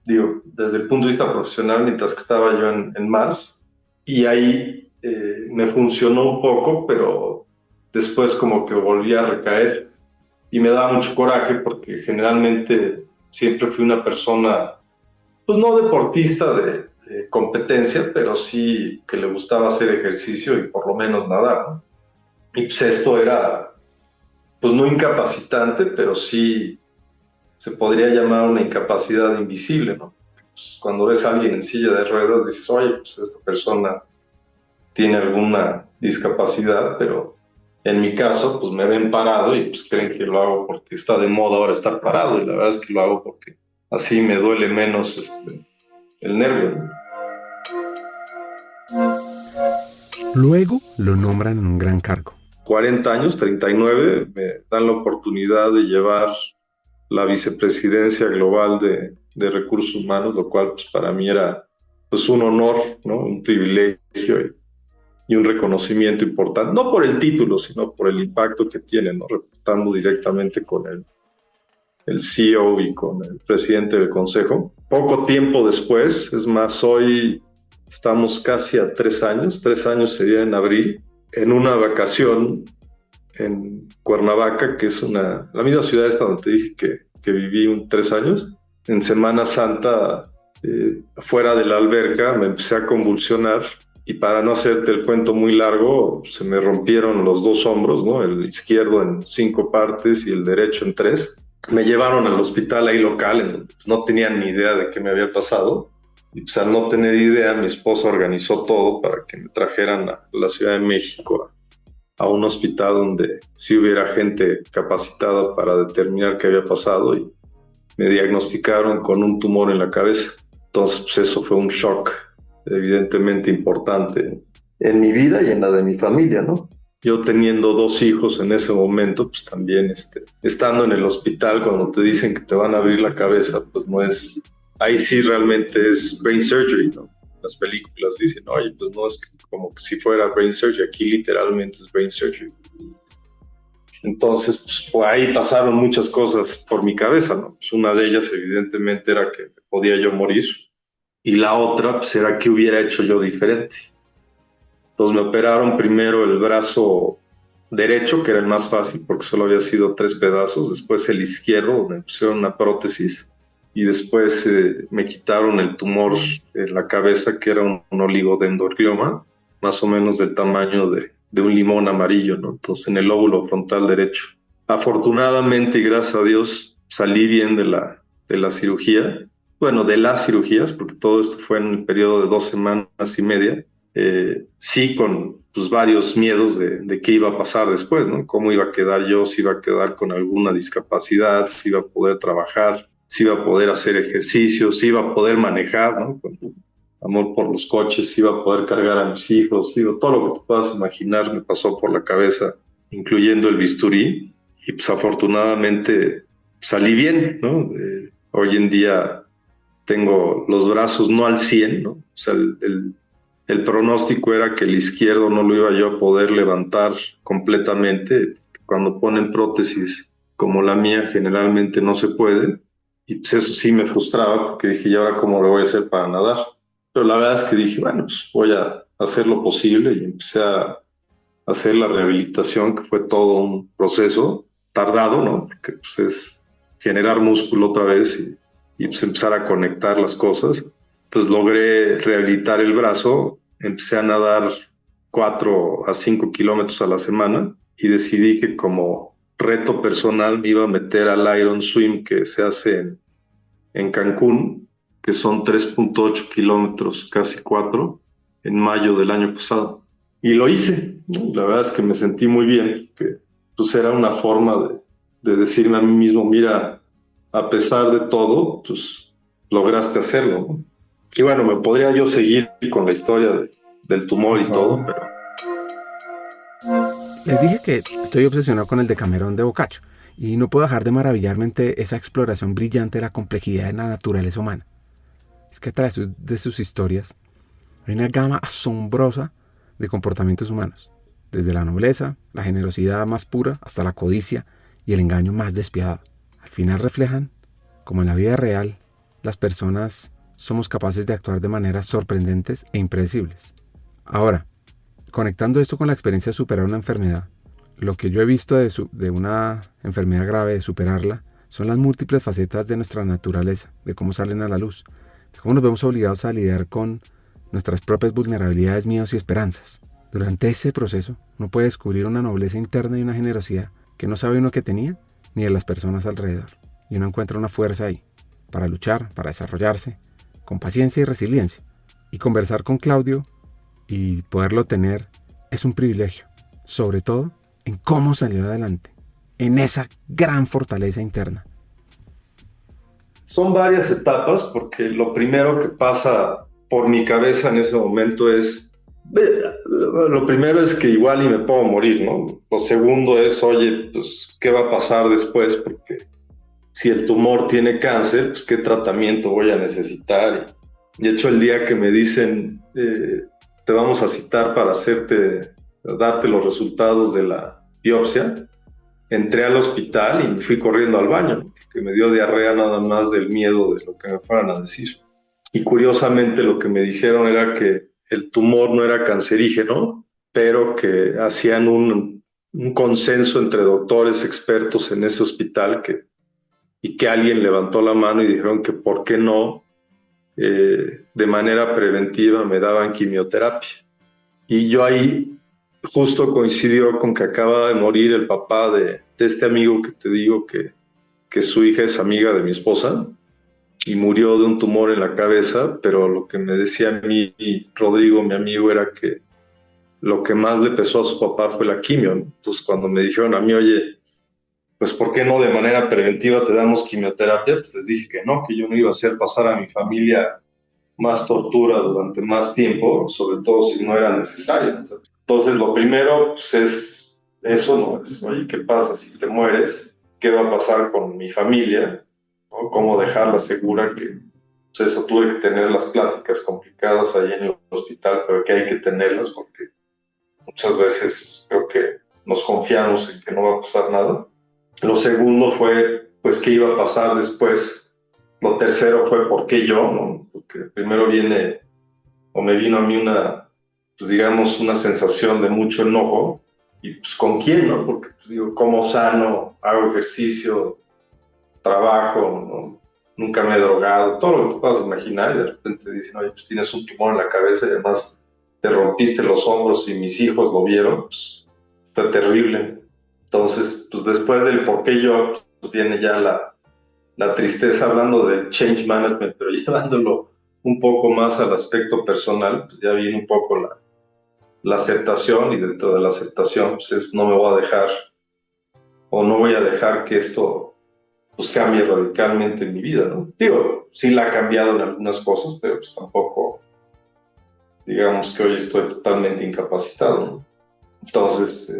desde el punto de vista profesional, mientras que estaba yo en Mars, y ahí me funcionó un poco, pero después como que volví a recaer, y me daba mucho coraje porque generalmente siempre fui una persona, pues no deportista de competencia, pero sí que le gustaba hacer ejercicio y por lo menos nadar, ¿no? Y pues esto era, pues no incapacitante, pero sí se podría llamar una incapacidad invisible, ¿no? Pues cuando ves a alguien en silla de ruedas dices: oye, pues esta persona tiene alguna discapacidad, pero en mi caso, pues me ven parado y pues creen que lo hago porque está de moda ahora estar parado, y la verdad es que lo hago porque así me duele menos el nervio, ¿no? Luego lo nombran en un gran cargo. 40 años, 39, me dan la oportunidad de llevar la vicepresidencia global de recursos humanos, lo cual pues, para mí era pues, un honor, ¿no? Un privilegio y un reconocimiento importante, no por el título, sino por el impacto que tiene, ¿no? Reportando directamente con el CEO y con el presidente del consejo. Poco tiempo después, es más, hoy estamos casi a 3 años sería en abril, en una vacación en Cuernavaca, que es la misma ciudad esta donde te dije que viví 3 años. En Semana Santa, fuera de la alberca, me empecé a convulsionar, y para no hacerte el cuento muy largo, se me rompieron los 2 hombros, ¿no? El izquierdo en 5 partes y el derecho en 3. Me llevaron al hospital ahí local, en donde no tenían ni idea de qué me había pasado. Y pues al no tener idea, mi esposa organizó todo para que me trajeran a la Ciudad de México a un hospital donde sí hubiera gente capacitada para determinar qué había pasado, y me diagnosticaron con un tumor en la cabeza. Entonces, pues eso fue un shock evidentemente importante en mi vida y en la de mi familia, ¿no? Yo teniendo 2 hijos en ese momento, pues también estando en el hospital, cuando te dicen que te van a abrir la cabeza, pues no es... Ahí sí realmente es brain surgery, ¿no? Las películas dicen: oye, pues no es como que si fuera brain surgery, aquí literalmente es brain surgery. Entonces, pues ahí pasaron muchas cosas por mi cabeza, ¿no? Pues una de ellas evidentemente era que podía yo morir, y la otra pues era qué hubiera hecho yo diferente. Entonces me operaron primero el brazo derecho, que era el más fácil porque solo había sido 3 pedazos, después el izquierdo, donde me pusieron una prótesis, y después me quitaron el tumor en la cabeza, que era un oligodendroglioma, más o menos del tamaño de un limón amarillo, ¿no? Entonces en el lóbulo frontal derecho. Afortunadamente y gracias a Dios salí bien de la cirugía. Bueno, de las cirugías, porque todo esto fue en un periodo de 2 semanas y media. Sí, con pues, varios miedos de qué iba a pasar después, ¿no? Cómo iba a quedar yo, si iba a quedar con alguna discapacidad, si iba a poder trabajar, si iba a poder hacer ejercicio, si iba a poder manejar, ¿no? Con amor por los coches, si iba a poder cargar a mis hijos, digo, todo lo que te puedas imaginar me pasó por la cabeza, incluyendo el bisturí, y pues afortunadamente salí bien, ¿no? Hoy en día tengo los brazos no al 100, ¿no? O sea, el pronóstico era que el izquierdo no lo iba yo a poder levantar completamente. Cuando ponen prótesis como la mía, generalmente no se puede. Y pues eso sí me frustraba, porque dije, ¿y ahora cómo lo voy a hacer para nadar? Pero la verdad es que dije, bueno, pues voy a hacer lo posible, y empecé a hacer la rehabilitación, que fue todo un proceso tardado, ¿no? Porque pues es generar músculo otra vez y pues empezar a conectar las cosas. Pues logré rehabilitar el brazo, empecé a nadar 4 a 5 kilómetros a la semana y decidí que como reto personal me iba a meter al Iron Swim que se hace en Cancún, que son 3.8 kilómetros, casi 4, en mayo del año pasado. Y lo hice, ¿no? La verdad es que me sentí muy bien, que pues era una forma de decirme a mí mismo, mira, a pesar de todo, pues lograste hacerlo, ¿no? Y bueno, me podría yo seguir con la historia del tumor y todo, pero... Les dije que estoy obsesionado con el Decamerón de Boccaccio y no puedo dejar de maravillarme ante esa exploración brillante de la complejidad de la naturaleza humana. Es que a través de sus historias hay una gama asombrosa de comportamientos humanos, desde la nobleza, la generosidad más pura, hasta la codicia y el engaño más despiadado. Al final reflejan, como en la vida real, las personas somos capaces de actuar de maneras sorprendentes e impredecibles. Ahora, conectando esto con la experiencia de superar una enfermedad, lo que yo he visto de una enfermedad grave, de superarla, son las múltiples facetas de nuestra naturaleza, de cómo salen a la luz, de cómo nos vemos obligados a lidiar con nuestras propias vulnerabilidades, miedos y esperanzas. Durante ese proceso, uno puede descubrir una nobleza interna y una generosidad que no sabe uno que tenía, ni de las personas alrededor. Y uno encuentra una fuerza ahí, para luchar, para desarrollarse, con paciencia y resiliencia. Y conversar con Claudio y poderlo tener es un privilegio, sobre todo en cómo salió adelante, en esa gran fortaleza interna. Son varias etapas, porque lo primero que pasa por mi cabeza en ese momento es, lo primero es que igual y me puedo morir, ¿no? Lo segundo es, oye, pues, ¿qué va a pasar después? Porque si el tumor tiene cáncer, pues, ¿qué tratamiento voy a necesitar? Y de hecho, el día que me dicen, te vamos a citar para darte los resultados de la biopsia, entré al hospital y me fui corriendo al baño, porque me dio diarrea nada más del miedo de lo que me fueran a decir. Y curiosamente lo que me dijeron era que el tumor no era cancerígeno, pero que hacían un consenso entre doctores expertos en ese hospital y que alguien levantó la mano y dijeron que por qué no, de manera preventiva me daban quimioterapia. Y yo ahí justo coincidió con que acaba de morir el papá de este amigo que te digo que su hija es amiga de mi esposa, y murió de un tumor en la cabeza, pero lo que me decía a mí Rodrigo, mi amigo, era que lo que más le pesó a su papá fue la quimio, ¿no? Entonces cuando me dijeron a mí, oye, pues ¿por qué no de manera preventiva te damos quimioterapia? Pues les dije que no, que yo no iba a hacer pasar a mi familia más tortura durante más tiempo, sobre todo si no era necesario. Entonces lo primero pues, es eso, ¿no? Es, oye, ¿qué pasa si te mueres? ¿Qué va a pasar con mi familia? ¿No? ¿Cómo dejarla segura que pues eso tuve que tener las pláticas complicadas ahí en el hospital, pero que hay que tenerlas porque muchas veces creo que nos confiamos en que no va a pasar nada. Lo segundo fue, pues, qué iba a pasar después. Lo tercero fue, ¿por qué yo? ¿No? Porque primero me vino a mí pues, digamos, una sensación de mucho enojo. Y pues, ¿con quién, no? Porque, pues, digo, como sano, hago ejercicio, trabajo, ¿no? Nunca me he drogado, todo lo que te puedas imaginar, y de repente dicen, oye, pues tienes un tumor en la cabeza y además te rompiste los hombros y mis hijos lo vieron, pues fue terrible. Entonces, pues después del por qué yo, pues viene ya la tristeza, hablando del change management, pero llevándolo un poco más al aspecto personal, pues ya viene un poco la aceptación, y dentro de la aceptación pues no me voy a dejar, o no voy a dejar que esto pues cambie radicalmente en mi vida, ¿no? Digo, sí la ha cambiado en algunas cosas, pero pues tampoco, digamos que hoy estoy totalmente incapacitado, ¿no? Entonces,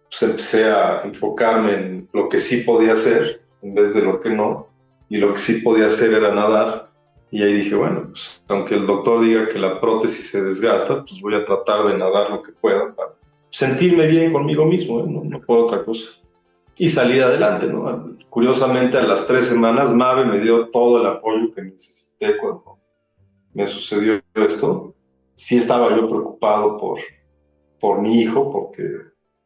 pues empecé a enfocarme en lo que sí podía hacer, en vez de lo que no, y lo que sí podía hacer era nadar. Y ahí dije, bueno, pues aunque el doctor diga que la prótesis se desgasta, pues voy a tratar de nadar lo que pueda para sentirme bien conmigo mismo, ¿eh? No por otra cosa. Y salí adelante, ¿no? Curiosamente, a las 3 semanas, Mabe me dio todo el apoyo que necesité cuando me sucedió esto. Sí estaba yo preocupado por mi hijo, porque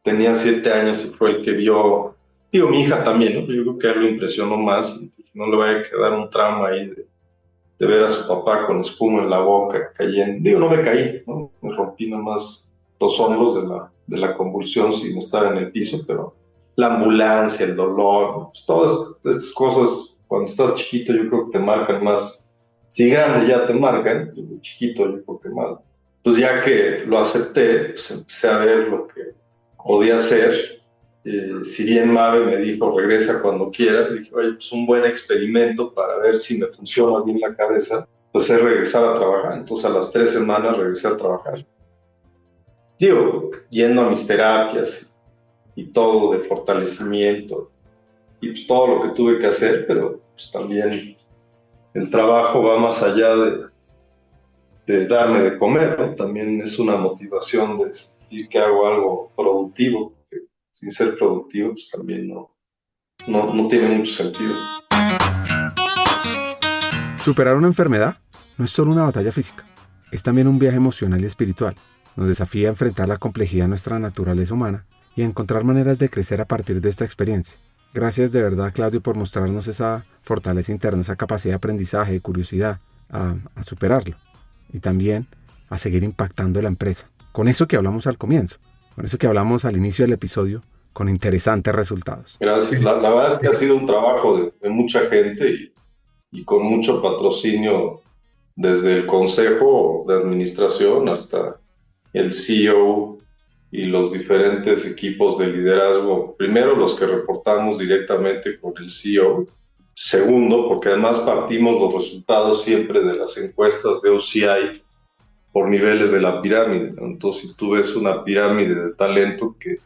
tenía 7 años y fue el que vio, digo, mi hija también, ¿no? Yo creo que a él lo impresionó más, y no le vaya a quedar un trauma ahí de ver a su papá con espuma en la boca, cayendo. Digo, no me caí, ¿no? Me rompí nomás los hombros de la convulsión sin estar en el piso, pero la ambulancia, el dolor, pues todas estas cosas, cuando estás chiquito, yo creo que te marcan más. Si grande ya te marcan, chiquito yo creo que más. Pues ya que lo acepté, pues empecé a ver lo que podía hacer. Si bien Mabe me dijo, regresa cuando quieras, dije, oye, pues un buen experimento para ver si me funciona bien la cabeza, pues es regresar a trabajar. Entonces a las 3 semanas regresé a trabajar. Digo, yendo a mis terapias y todo de fortalecimiento, y pues todo lo que tuve que hacer, pero pues también el trabajo va más allá de darme de comer, ¿no? También es una motivación de sentir que hago algo productivo. Sin ser productivo, pues también no tiene mucho sentido. Superar una enfermedad no es solo una batalla física, es también un viaje emocional y espiritual. Nos desafía a enfrentar la complejidad de nuestra naturaleza humana y a encontrar maneras de crecer a partir de esta experiencia. Gracias de verdad, Claudio, por mostrarnos esa fortaleza interna, esa capacidad de aprendizaje, de curiosidad, a superarlo. Y también a seguir impactando la empresa. Con eso que hablamos al comienzo. Con eso que hablamos al inicio del episodio, con interesantes resultados. Gracias. La verdad es que ha sido un trabajo de mucha gente y con mucho patrocinio desde el consejo de administración hasta el CEO y los diferentes equipos de liderazgo. Primero, los que reportamos directamente con el CEO. Segundo, porque además partimos los resultados siempre de las encuestas de OCI por niveles de la pirámide. Entonces, si tú ves una pirámide de talento que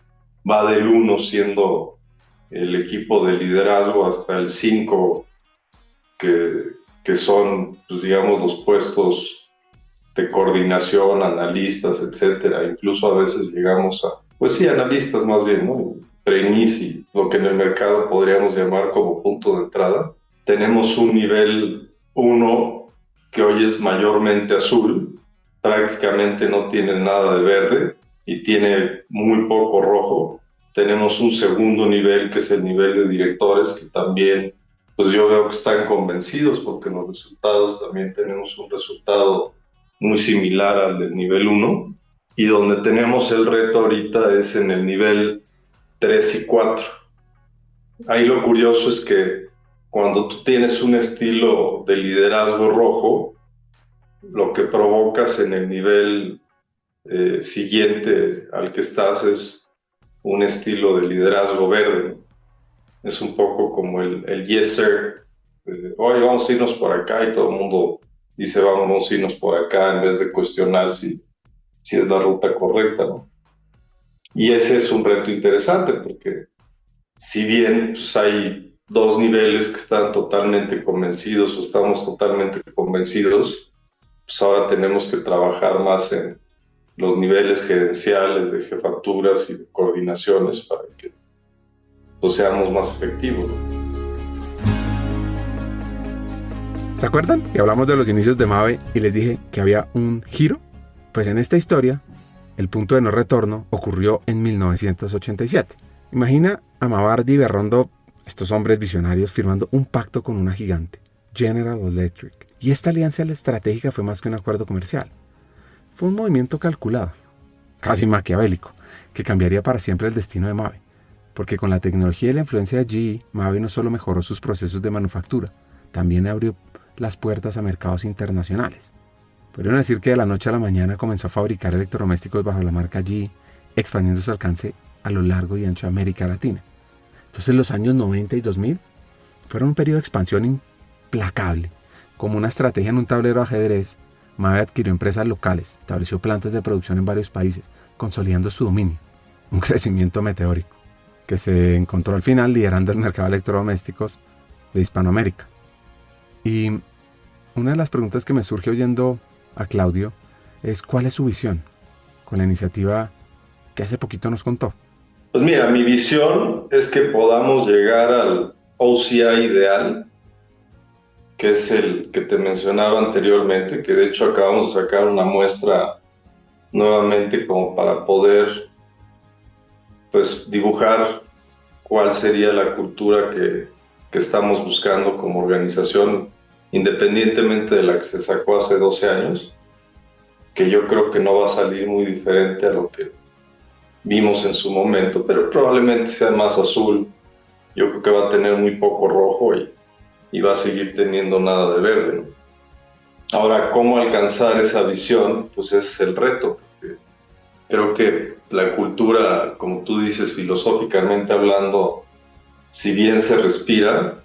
va del 1 siendo el equipo de liderazgo hasta el 5, que son, pues, digamos, los puestos de coordinación, analistas, etcétera. Incluso a veces llegamos a, pues sí, analistas más bien, ¿no? Trainees y lo que en el mercado podríamos llamar como punto de entrada. Tenemos un nivel 1 que hoy es mayormente azul, prácticamente no tiene nada de verde y tiene muy poco rojo. Tenemos un segundo nivel que es el nivel de directores, que también pues yo veo que están convencidos, porque los resultados también tenemos un resultado muy similar al del nivel 1, y donde tenemos el reto ahorita es en el nivel 3 y 4. Ahí lo curioso es que cuando tú tienes un estilo de liderazgo rojo, lo que provocas en el nivel siguiente al que estás es un estilo de liderazgo verde. Es un poco como el yes sir, oye, vamos a irnos por acá, y todo el mundo dice vamos a irnos por acá en vez de cuestionar si es la ruta correcta, ¿no? Y ese es un reto interesante, porque si bien pues, hay 2 niveles que están totalmente convencidos o estamos totalmente convencidos, pues ahora tenemos que trabajar más en los niveles gerenciales, de jefaturas y de coordinaciones para que pues, seamos más efectivos. ¿Se acuerdan que hablamos de los inicios de Mabe y les dije que había un giro? Pues en esta historia, el punto de no retorno ocurrió en 1987. Imagina a Mabardi y Berrondo, estos hombres visionarios, firmando un pacto con una gigante, General Electric. Y esta alianza estratégica fue más que un acuerdo comercial. Fue un movimiento calculado casi maquiavélico, que cambiaría para siempre el destino de Mabe. Porque con la tecnología y la influencia de GE, Mabe no solo mejoró sus procesos de manufactura, también abrió las puertas a mercados internacionales. Podrían decir que de la noche a la mañana comenzó a fabricar electrodomésticos bajo la marca GE, expandiendo su alcance a lo largo y ancho de América Latina. Entonces los años 90 y 2000 fueron un periodo de expansión implacable. Como una estrategia en un tablero de ajedrez, Mabe adquirió empresas locales, estableció plantas de producción en varios países, consolidando su dominio. Un crecimiento meteórico, que se encontró al final liderando el mercado de electrodomésticos de Hispanoamérica. Y una de las preguntas que me surge oyendo a Claudio es ¿cuál es su visión con la iniciativa que hace poquito nos contó? Pues mira, mi visión es que podamos llegar al OCI ideal, que es el que te mencionaba anteriormente, que de hecho acabamos de sacar una muestra nuevamente como para poder pues dibujar cuál sería la cultura que estamos buscando como organización, independientemente de la que se sacó hace 12 años, que yo creo que no va a salir muy diferente a lo que vimos en su momento, pero probablemente sea más azul. Yo creo que va a tener muy poco rojo y va a seguir teniendo nada de verde, ¿no? Ahora, ¿cómo alcanzar esa visión? Pues es el reto. Creo que la cultura, como tú dices, filosóficamente hablando, si bien se respira,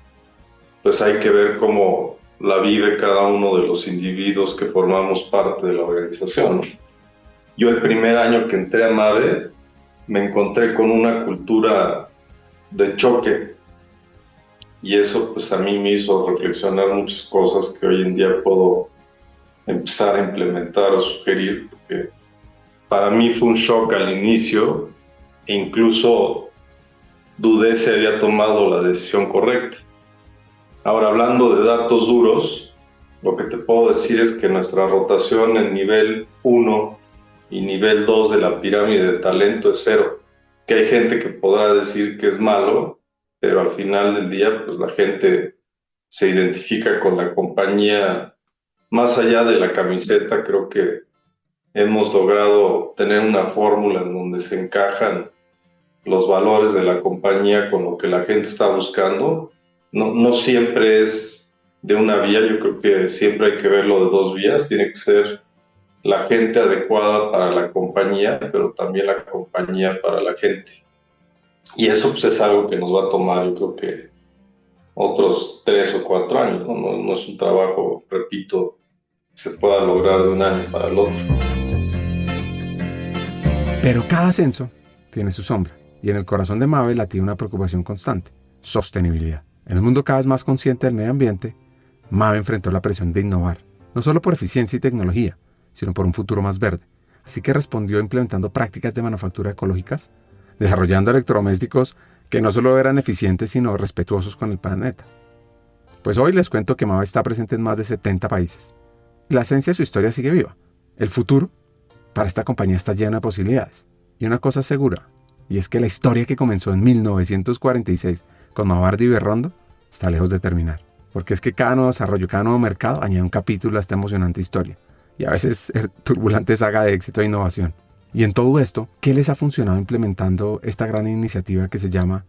pues hay que ver cómo la vive cada uno de los individuos que formamos parte de la organización, ¿no? Yo el primer año que entré a Mabe me encontré con una cultura de choque y eso pues a mí me hizo reflexionar muchas cosas que hoy en día puedo empezar a implementar o sugerir, porque para mí fue un shock al inicio e incluso dudé si había tomado la decisión correcta. Ahora, hablando de datos duros, lo que te puedo decir es que nuestra rotación en nivel 1 y nivel 2 de la pirámide de talento es 0. Que hay gente que podrá decir que es malo, pero al final del día pues la gente se identifica con la compañía. Más allá de la camiseta, creo que hemos logrado tener una fórmula en donde se encajan los valores de la compañía con lo que la gente está buscando. No siempre es de una vía, yo creo que siempre hay que verlo de dos vías. Tiene que ser la gente adecuada para la compañía, pero también la compañía para la gente. Y eso pues es algo que nos va a tomar, yo creo que otros 3 o 4 años, ¿no? No es un trabajo, repito, que se pueda lograr de un año para el otro. Pero cada ascenso tiene su sombra, y en el corazón de Mabe latía una preocupación constante: sostenibilidad. En el mundo cada vez más consciente del medio ambiente, Mabe enfrentó la presión de innovar, no solo por eficiencia y tecnología, sino por un futuro más verde. Así que respondió implementando prácticas de manufactura ecológicas, desarrollando electrodomésticos que no solo eran eficientes, sino respetuosos con el planeta. Pues hoy les cuento que Mabe está presente en más de 70 países. La esencia de su historia sigue viva. El futuro para esta compañía está lleno de posibilidades. Y una cosa es segura, y es que la historia que comenzó en 1946 con Mabardi y Berrondo está lejos de terminar. Porque es que cada nuevo desarrollo, cada nuevo mercado añade un capítulo a esta emocionante historia. Y a veces turbulente saga de éxito e innovación. Y en todo esto, ¿qué les ha funcionado implementando esta gran iniciativa que se llama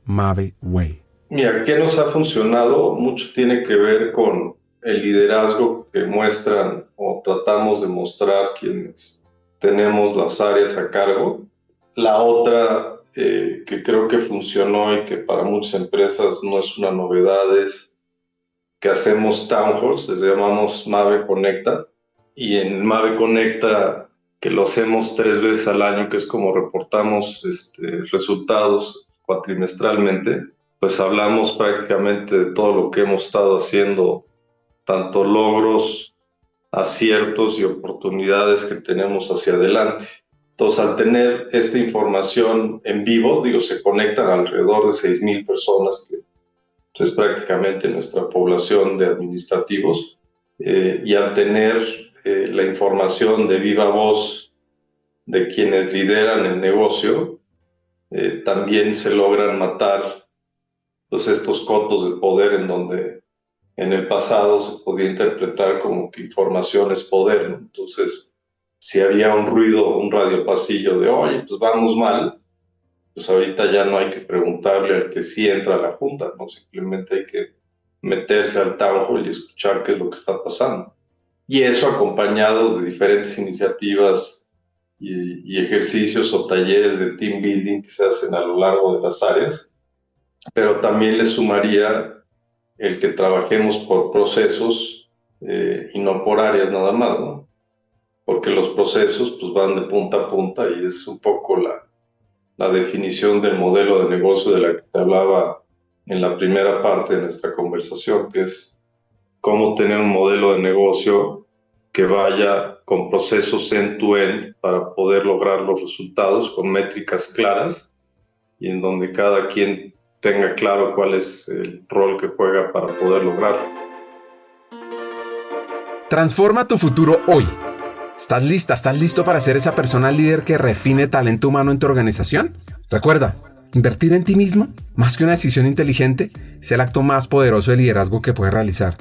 Mabe Way? Mira, ¿qué nos ha funcionado? Mucho tiene que ver con el liderazgo que muestran o tratamos de mostrar quienes tenemos las áreas a cargo. La otra que creo que funcionó y que para muchas empresas no es una novedad es que hacemos town halls, les llamamos Mabe Conecta, y en Mabe Conecta, que lo hacemos 3 veces al año, que es como reportamos resultados cuatrimestralmente, pues hablamos prácticamente de todo lo que hemos estado haciendo, tanto logros, aciertos y oportunidades que tenemos hacia adelante. Entonces, al tener esta información en vivo, se conectan alrededor de 6,000 personas, que es prácticamente nuestra población de administrativos, y al tener la información de viva voz de quienes lideran el negocio, también se logran matar pues, estos cotos de poder en donde en el pasado se podía interpretar como que información es poder, ¿no? Entonces, si había un ruido, un radiopasillo de, oye, pues vamos mal, pues ahorita ya no hay que preguntarle al que sí entra a la junta, ¿no? Simplemente hay que meterse al town hall y escuchar qué es lo que está pasando. Y eso acompañado de diferentes iniciativas y ejercicios o talleres de team building que se hacen a lo largo de las áreas, pero también le sumaría el que trabajemos por procesos y no por áreas nada más, ¿no? Porque los procesos pues van de punta a punta y es un poco la definición del modelo de negocio de la que te hablaba en la primera parte de nuestra conversación, que es cómo tener un modelo de negocio que vaya con procesos end-to-end para poder lograr los resultados con métricas claras y en donde cada quien tenga claro cuál es el rol que juega para poder lograrlo. Transforma tu futuro hoy. ¿Estás lista? ¿Estás listo para ser esa persona líder que refine talento humano en tu organización? Recuerda, invertir en ti mismo, más que una decisión inteligente, es el acto más poderoso de liderazgo que puedes realizar.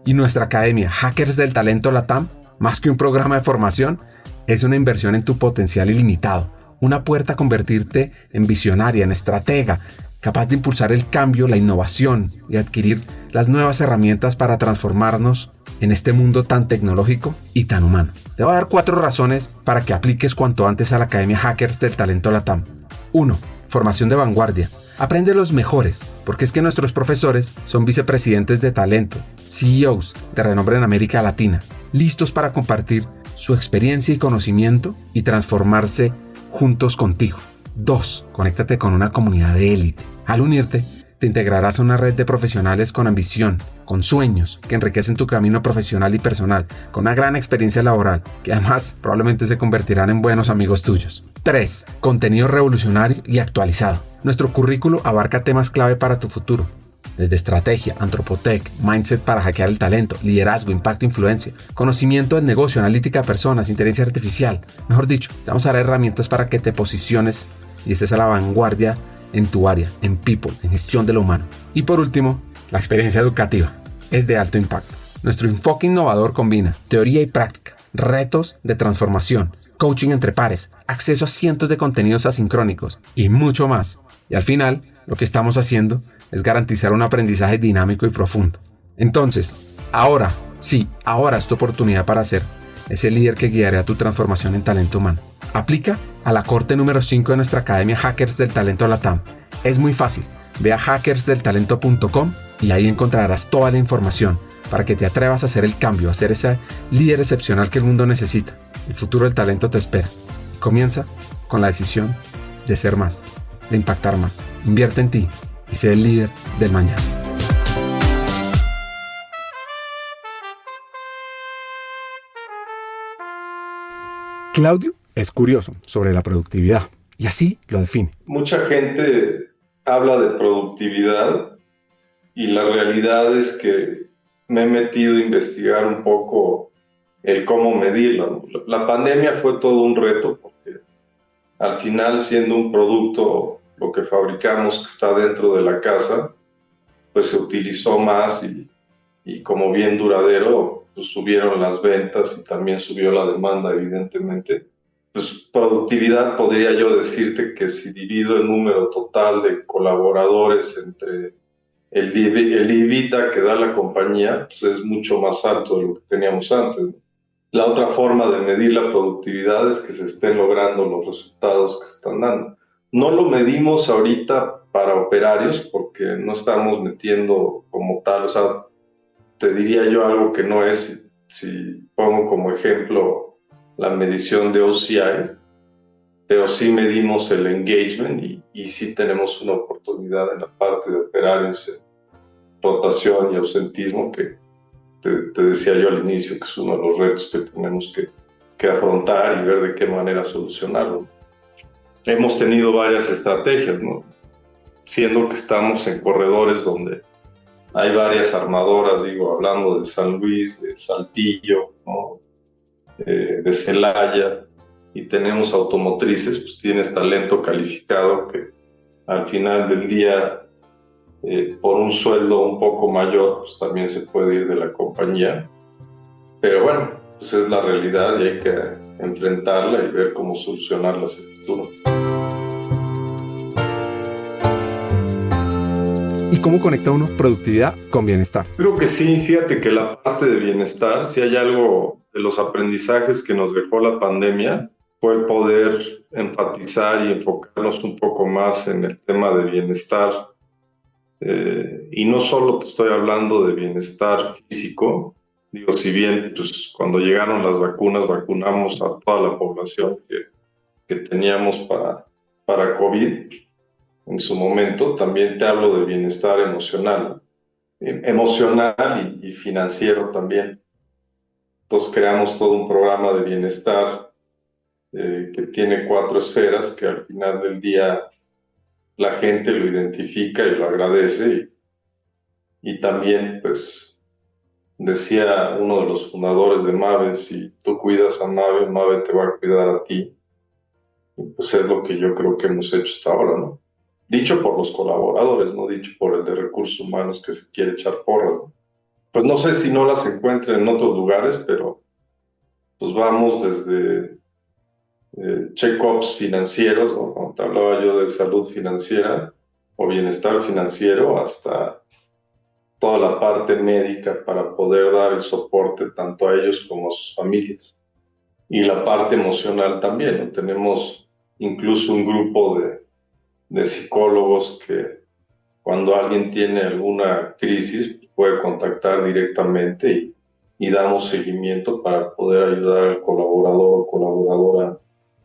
Y nuestra academia Hackers del Talento LATAM, más que un programa de formación, es una inversión en tu potencial ilimitado, una puerta a convertirte en visionaria, en estratega, capaz de impulsar el cambio, la innovación y adquirir las nuevas herramientas para transformarnos en este mundo tan tecnológico y tan humano. Te voy a dar 4 razones para que apliques cuanto antes a la Academia Hackers del Talento LATAM. 1. Formación de vanguardia. Aprende los mejores, porque es que nuestros profesores son vicepresidentes de talento, CEOs de renombre en América Latina, listos para compartir su experiencia y conocimiento y transformarse juntos contigo. 2. Conéctate con una comunidad de élite. Al unirte, te integrarás a una red de profesionales con ambición, con sueños, que enriquecen tu camino profesional y personal, con una gran experiencia laboral, que además probablemente se convertirán en buenos amigos tuyos. 3. Contenido revolucionario y actualizado. Nuestro currículo abarca temas clave para tu futuro, desde estrategia, antropotec, mindset para hackear el talento, liderazgo, impacto, influencia, conocimiento del negocio, analítica de personas, inteligencia artificial. Mejor dicho, te vamos a dar herramientas para que te posiciones y estés a la vanguardia en tu área, en people, en gestión de lo humano. Y por último, la experiencia educativa es de alto impacto. Nuestro enfoque innovador combina teoría y práctica, retos de transformación, coaching entre pares, acceso a cientos de contenidos asincrónicos y mucho más. Y al final, lo que estamos haciendo es garantizar un aprendizaje dinámico y profundo. Entonces, ahora es tu oportunidad para ser ese líder que guiará tu transformación en talento humano. Aplica a la corte número 5 de nuestra Academia Hackers del Talento LATAM. Es muy fácil. Ve a hackersdeltalento.com y ahí encontrarás toda la información para que te atrevas a hacer el cambio, a ser ese líder excepcional que el mundo necesita. El futuro del talento te espera. Comienza con la decisión de ser más, de impactar más. Invierte en ti y sé el líder del mañana. Claudio es curioso sobre la productividad y así lo define. Mucha gente habla de productividad y la realidad es que me he metido a investigar un poco el cómo medirla. La pandemia fue todo un reto porque al final, siendo un producto, lo que fabricamos que está dentro de la casa, pues se utilizó más y como bien duradero, pues subieron las ventas y también subió la demanda, evidentemente. Pues productividad podría yo decirte que si divido el número total de colaboradores entre el EBITDA que da la compañía, pues es mucho más alto de lo que teníamos antes. La otra forma de medir la productividad es que se estén logrando los resultados que se están dando. No lo medimos ahorita para operarios porque no estamos metiendo como tal, o sea, te diría yo algo que no es, si pongo como ejemplo la medición de OCI, pero sí medimos el engagement y sí tenemos una oportunidad en la parte de operarios, rotación y ausentismo, que te decía yo al inicio que es uno de los retos que tenemos que afrontar y ver de qué manera solucionarlo. Hemos tenido varias estrategias, ¿no? Siendo que estamos en corredores donde hay varias armadoras, hablando de San Luis, de Saltillo, ¿no? De Celaya, y tenemos automotrices, pues tienes talento calificado que al final del día, por un sueldo un poco mayor, pues también se puede ir de la compañía. Pero bueno, pues es la realidad y hay que enfrentarla y ver cómo solucionarla hacia el futuro. ¿Y cómo conecta uno productividad con bienestar? Creo que sí, fíjate que la parte de bienestar, si hay algo de los aprendizajes que nos dejó la pandemia, fue poder enfatizar y enfocarnos un poco más en el tema de bienestar. Y no solo te estoy hablando de bienestar físico, digo, si bien pues, cuando llegaron las vacunas, vacunamos a toda la población que teníamos para COVID en su momento, también te hablo de bienestar emocional y financiero también. Entonces creamos todo un programa de bienestar que tiene 4 esferas que al final del día la gente lo identifica y lo agradece y también pues decía uno de los fundadores de Mave, si tú cuidas a Mave, Mave te va a cuidar a ti. Y pues es lo que yo creo que hemos hecho hasta ahora, ¿no? Dicho por los colaboradores, no dicho por el de recursos humanos que se quiere echar porras, ¿no? Pues no sé si no las encuentren en otros lugares, pero pues vamos desde check-ups financieros, ¿no? Como te hablaba yo de salud financiera o bienestar financiero, hasta toda la parte médica para poder dar el soporte tanto a ellos como a sus familias. Y la parte emocional también, ¿no? Tenemos incluso un grupo de psicólogos que cuando alguien tiene alguna crisis puede contactar directamente y damos seguimiento para poder ayudar al colaborador o colaboradora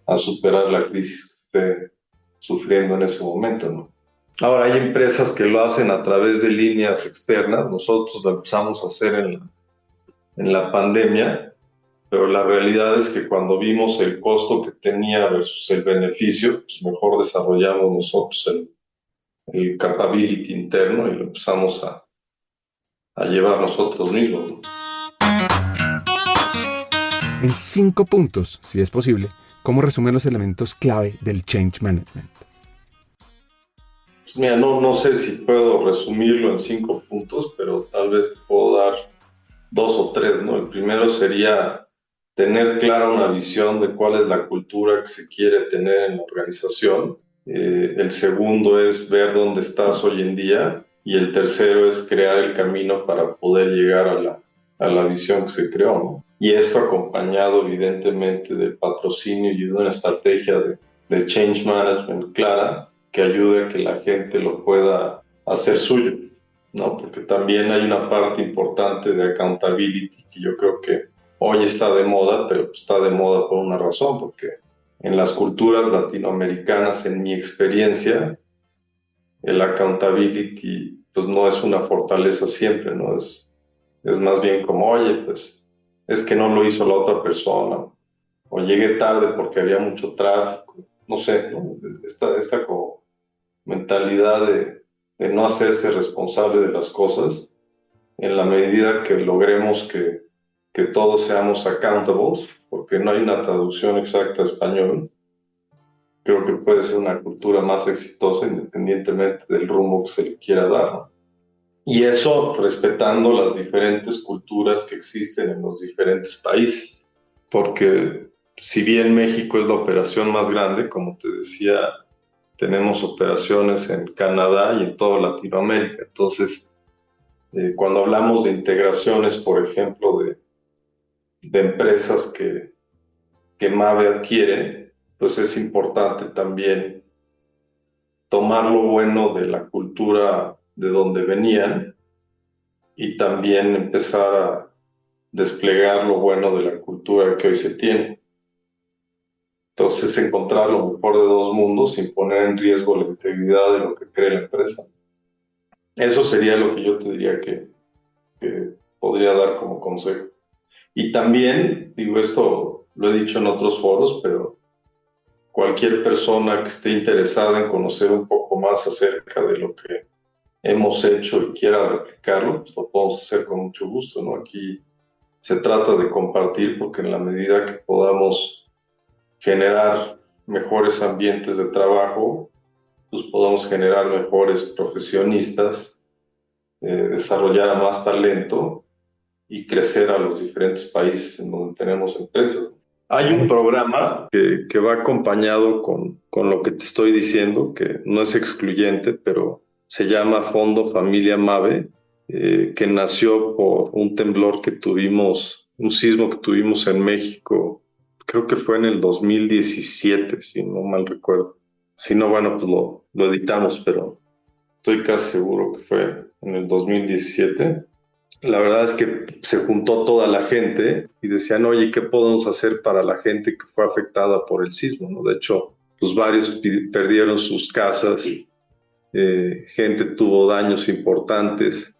a superar la crisis que esté sufriendo en ese momento, ¿no? Ahora hay empresas que lo hacen a través de líneas externas. Nosotros lo empezamos a hacer en la pandemia, pero la realidad es que cuando vimos el costo que tenía versus el beneficio, pues mejor desarrollamos nosotros el capability interno y lo empezamos a llevar nosotros mismos, ¿no? En 5 puntos, si es posible, ¿cómo resumen los elementos clave del change management? Pues mira, no sé si puedo resumirlo en 5 puntos, pero tal vez te puedo dar 2 o 3, ¿no? El primero sería tener clara una visión de cuál es la cultura que se quiere tener en la organización. El segundo es ver dónde estás hoy en día. Y el tercero es crear el camino para poder llegar a la visión que se creó, ¿no? Y esto acompañado evidentemente del patrocinio y de una estrategia de change management clara que ayude a que la gente lo pueda hacer suyo, ¿no? Porque también hay una parte importante de accountability que yo creo que hoy está de moda, pero está de moda por una razón, porque en las culturas latinoamericanas, en mi experiencia, el accountability pues no es una fortaleza siempre, ¿no? Es más bien como, oye, pues es que no lo hizo la otra persona, o llegué tarde porque había mucho tráfico, no sé, ¿no? Esta como mentalidad de no hacerse responsable de las cosas, en la medida que logremos que todos seamos accountables, porque no hay una traducción exacta a español, creo que puede ser una cultura más exitosa independientemente del rumbo que se le quiera dar, ¿no? Y eso respetando las diferentes culturas que existen en los diferentes países, porque si bien México es la operación más grande, como te decía, tenemos operaciones en Canadá y en toda Latinoamérica. Entonces, cuando hablamos de integraciones, por ejemplo, de empresas que Mave adquiere, pues es importante también tomar lo bueno de la cultura de donde venían y también empezar a desplegar lo bueno de la cultura que hoy se tiene. Entonces, encontrar lo mejor de 2 mundos sin poner en riesgo la integridad de lo que cree la empresa. Eso sería lo que yo te diría que podría dar como consejo. Y también, digo, esto lo he dicho en otros foros, pero cualquier persona que esté interesada en conocer un poco más acerca de lo que hemos hecho y quiera replicarlo, pues lo podemos hacer con mucho gusto, ¿no? Aquí se trata de compartir, porque en la medida que podamos generar mejores ambientes de trabajo, pues podemos generar mejores profesionistas, desarrollar a más talento y crecer a los diferentes países en donde tenemos empresas. Hay un programa que va acompañado con lo que te estoy diciendo, que no es excluyente, pero se llama Fondo Familia MAVE, que nació por un temblor que tuvimos, un sismo que tuvimos en México, creo que fue en el 2017, si no mal recuerdo. Si no, bueno, pues lo editamos, pero estoy casi seguro que fue en el 2017. La verdad es que se juntó toda la gente y decían, oye, ¿qué podemos hacer para la gente que fue afectada por el sismo, ¿no? De hecho, pues varios perdieron sus casas, gente tuvo daños importantes.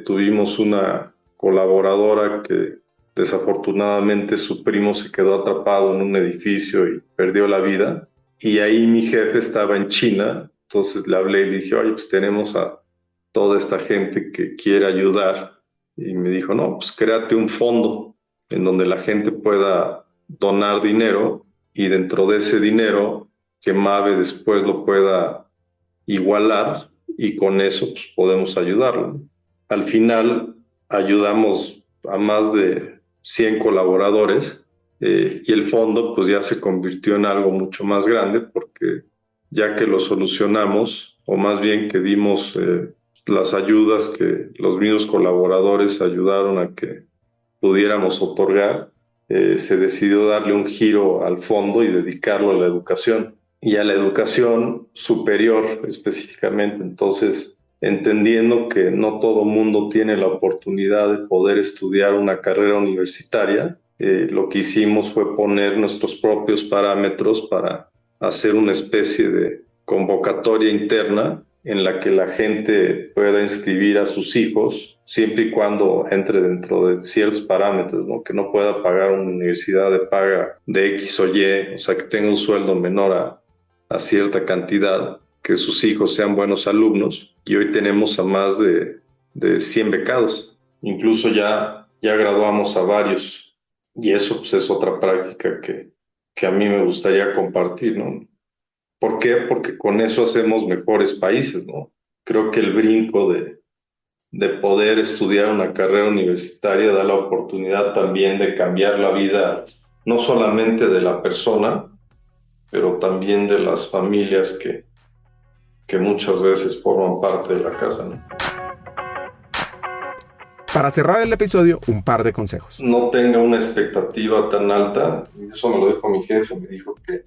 Tuvimos una colaboradora que desafortunadamente su primo se quedó atrapado en un edificio y perdió la vida. Y ahí mi jefe estaba en China, entonces le hablé y le dije, oye, pues tenemos a toda esta gente que quiere ayudar. Y me dijo, no, pues créate un fondo en donde la gente pueda donar dinero y dentro de ese dinero que MAVE después lo pueda igualar y con eso pues, podemos ayudarlo. Al final ayudamos a más de 100 colaboradores y el fondo pues ya se convirtió en algo mucho más grande porque ya que lo solucionamos, o más bien que dimos las ayudas que los mismos colaboradores ayudaron a que pudiéramos otorgar, se decidió darle un giro al fondo y dedicarlo a la educación y a la educación superior específicamente. Entonces, entendiendo que no todo mundo tiene la oportunidad de poder estudiar una carrera universitaria, lo que hicimos fue poner nuestros propios parámetros para hacer una especie de convocatoria interna en la que la gente pueda inscribir a sus hijos siempre y cuando entre dentro de ciertos parámetros, ¿no? Que no pueda pagar una universidad de paga de X o Y, o sea, que tenga un sueldo menor a cierta cantidad, que sus hijos sean buenos alumnos. Y hoy tenemos a más de 100 becados. Incluso ya graduamos a varios. Y eso pues, es otra práctica que a mí me gustaría compartir, ¿no? ¿Por qué? Porque con eso hacemos mejores países, ¿no? Creo que el brinco de poder estudiar una carrera universitaria da la oportunidad también de cambiar la vida, no solamente de la persona, pero también de las familias que muchas veces forman parte de la casa, ¿no? Para cerrar el episodio, un par de consejos. No tenga una expectativa tan alta. Eso me lo dijo mi jefe, me dijo que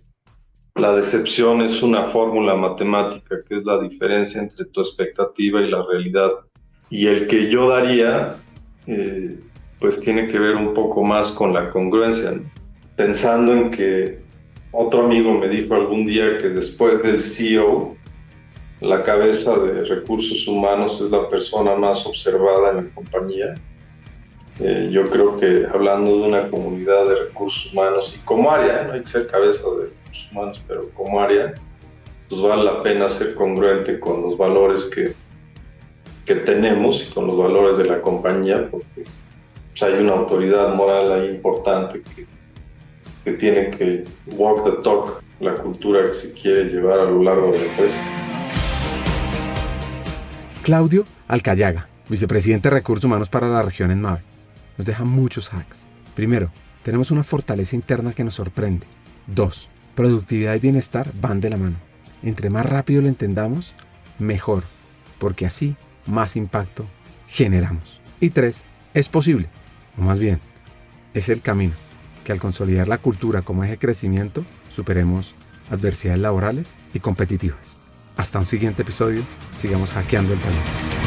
la decepción es una fórmula matemática, que es la diferencia entre tu expectativa y la realidad. Y el que yo daría, pues tiene que ver un poco más con la congruencia, ¿no? Pensando en que otro amigo me dijo algún día que después del CEO, la cabeza de recursos humanos es la persona más observada en la compañía. Yo creo que hablando de una comunidad de recursos humanos y como área, no hay que ser cabeza de recursos humanos, pero como área, pues vale la pena ser congruente con los valores que tenemos y con los valores de la compañía, porque pues, hay una autoridad moral ahí importante que tiene que walk the talk, la cultura que se quiere llevar a lo largo de la empresa. Claudio Alcayaga, vicepresidente de Recursos Humanos para la región en MAVE, nos deja muchos hacks. Primero, tenemos una fortaleza interna que nos sorprende. 2, productividad y bienestar van de la mano. Entre más rápido lo entendamos, mejor, porque así más impacto generamos. Y 3, es posible, o más bien, es el camino, que al consolidar la cultura como eje de crecimiento, superemos adversidades laborales y competitivas. Hasta un siguiente episodio, sigamos hackeando el talento.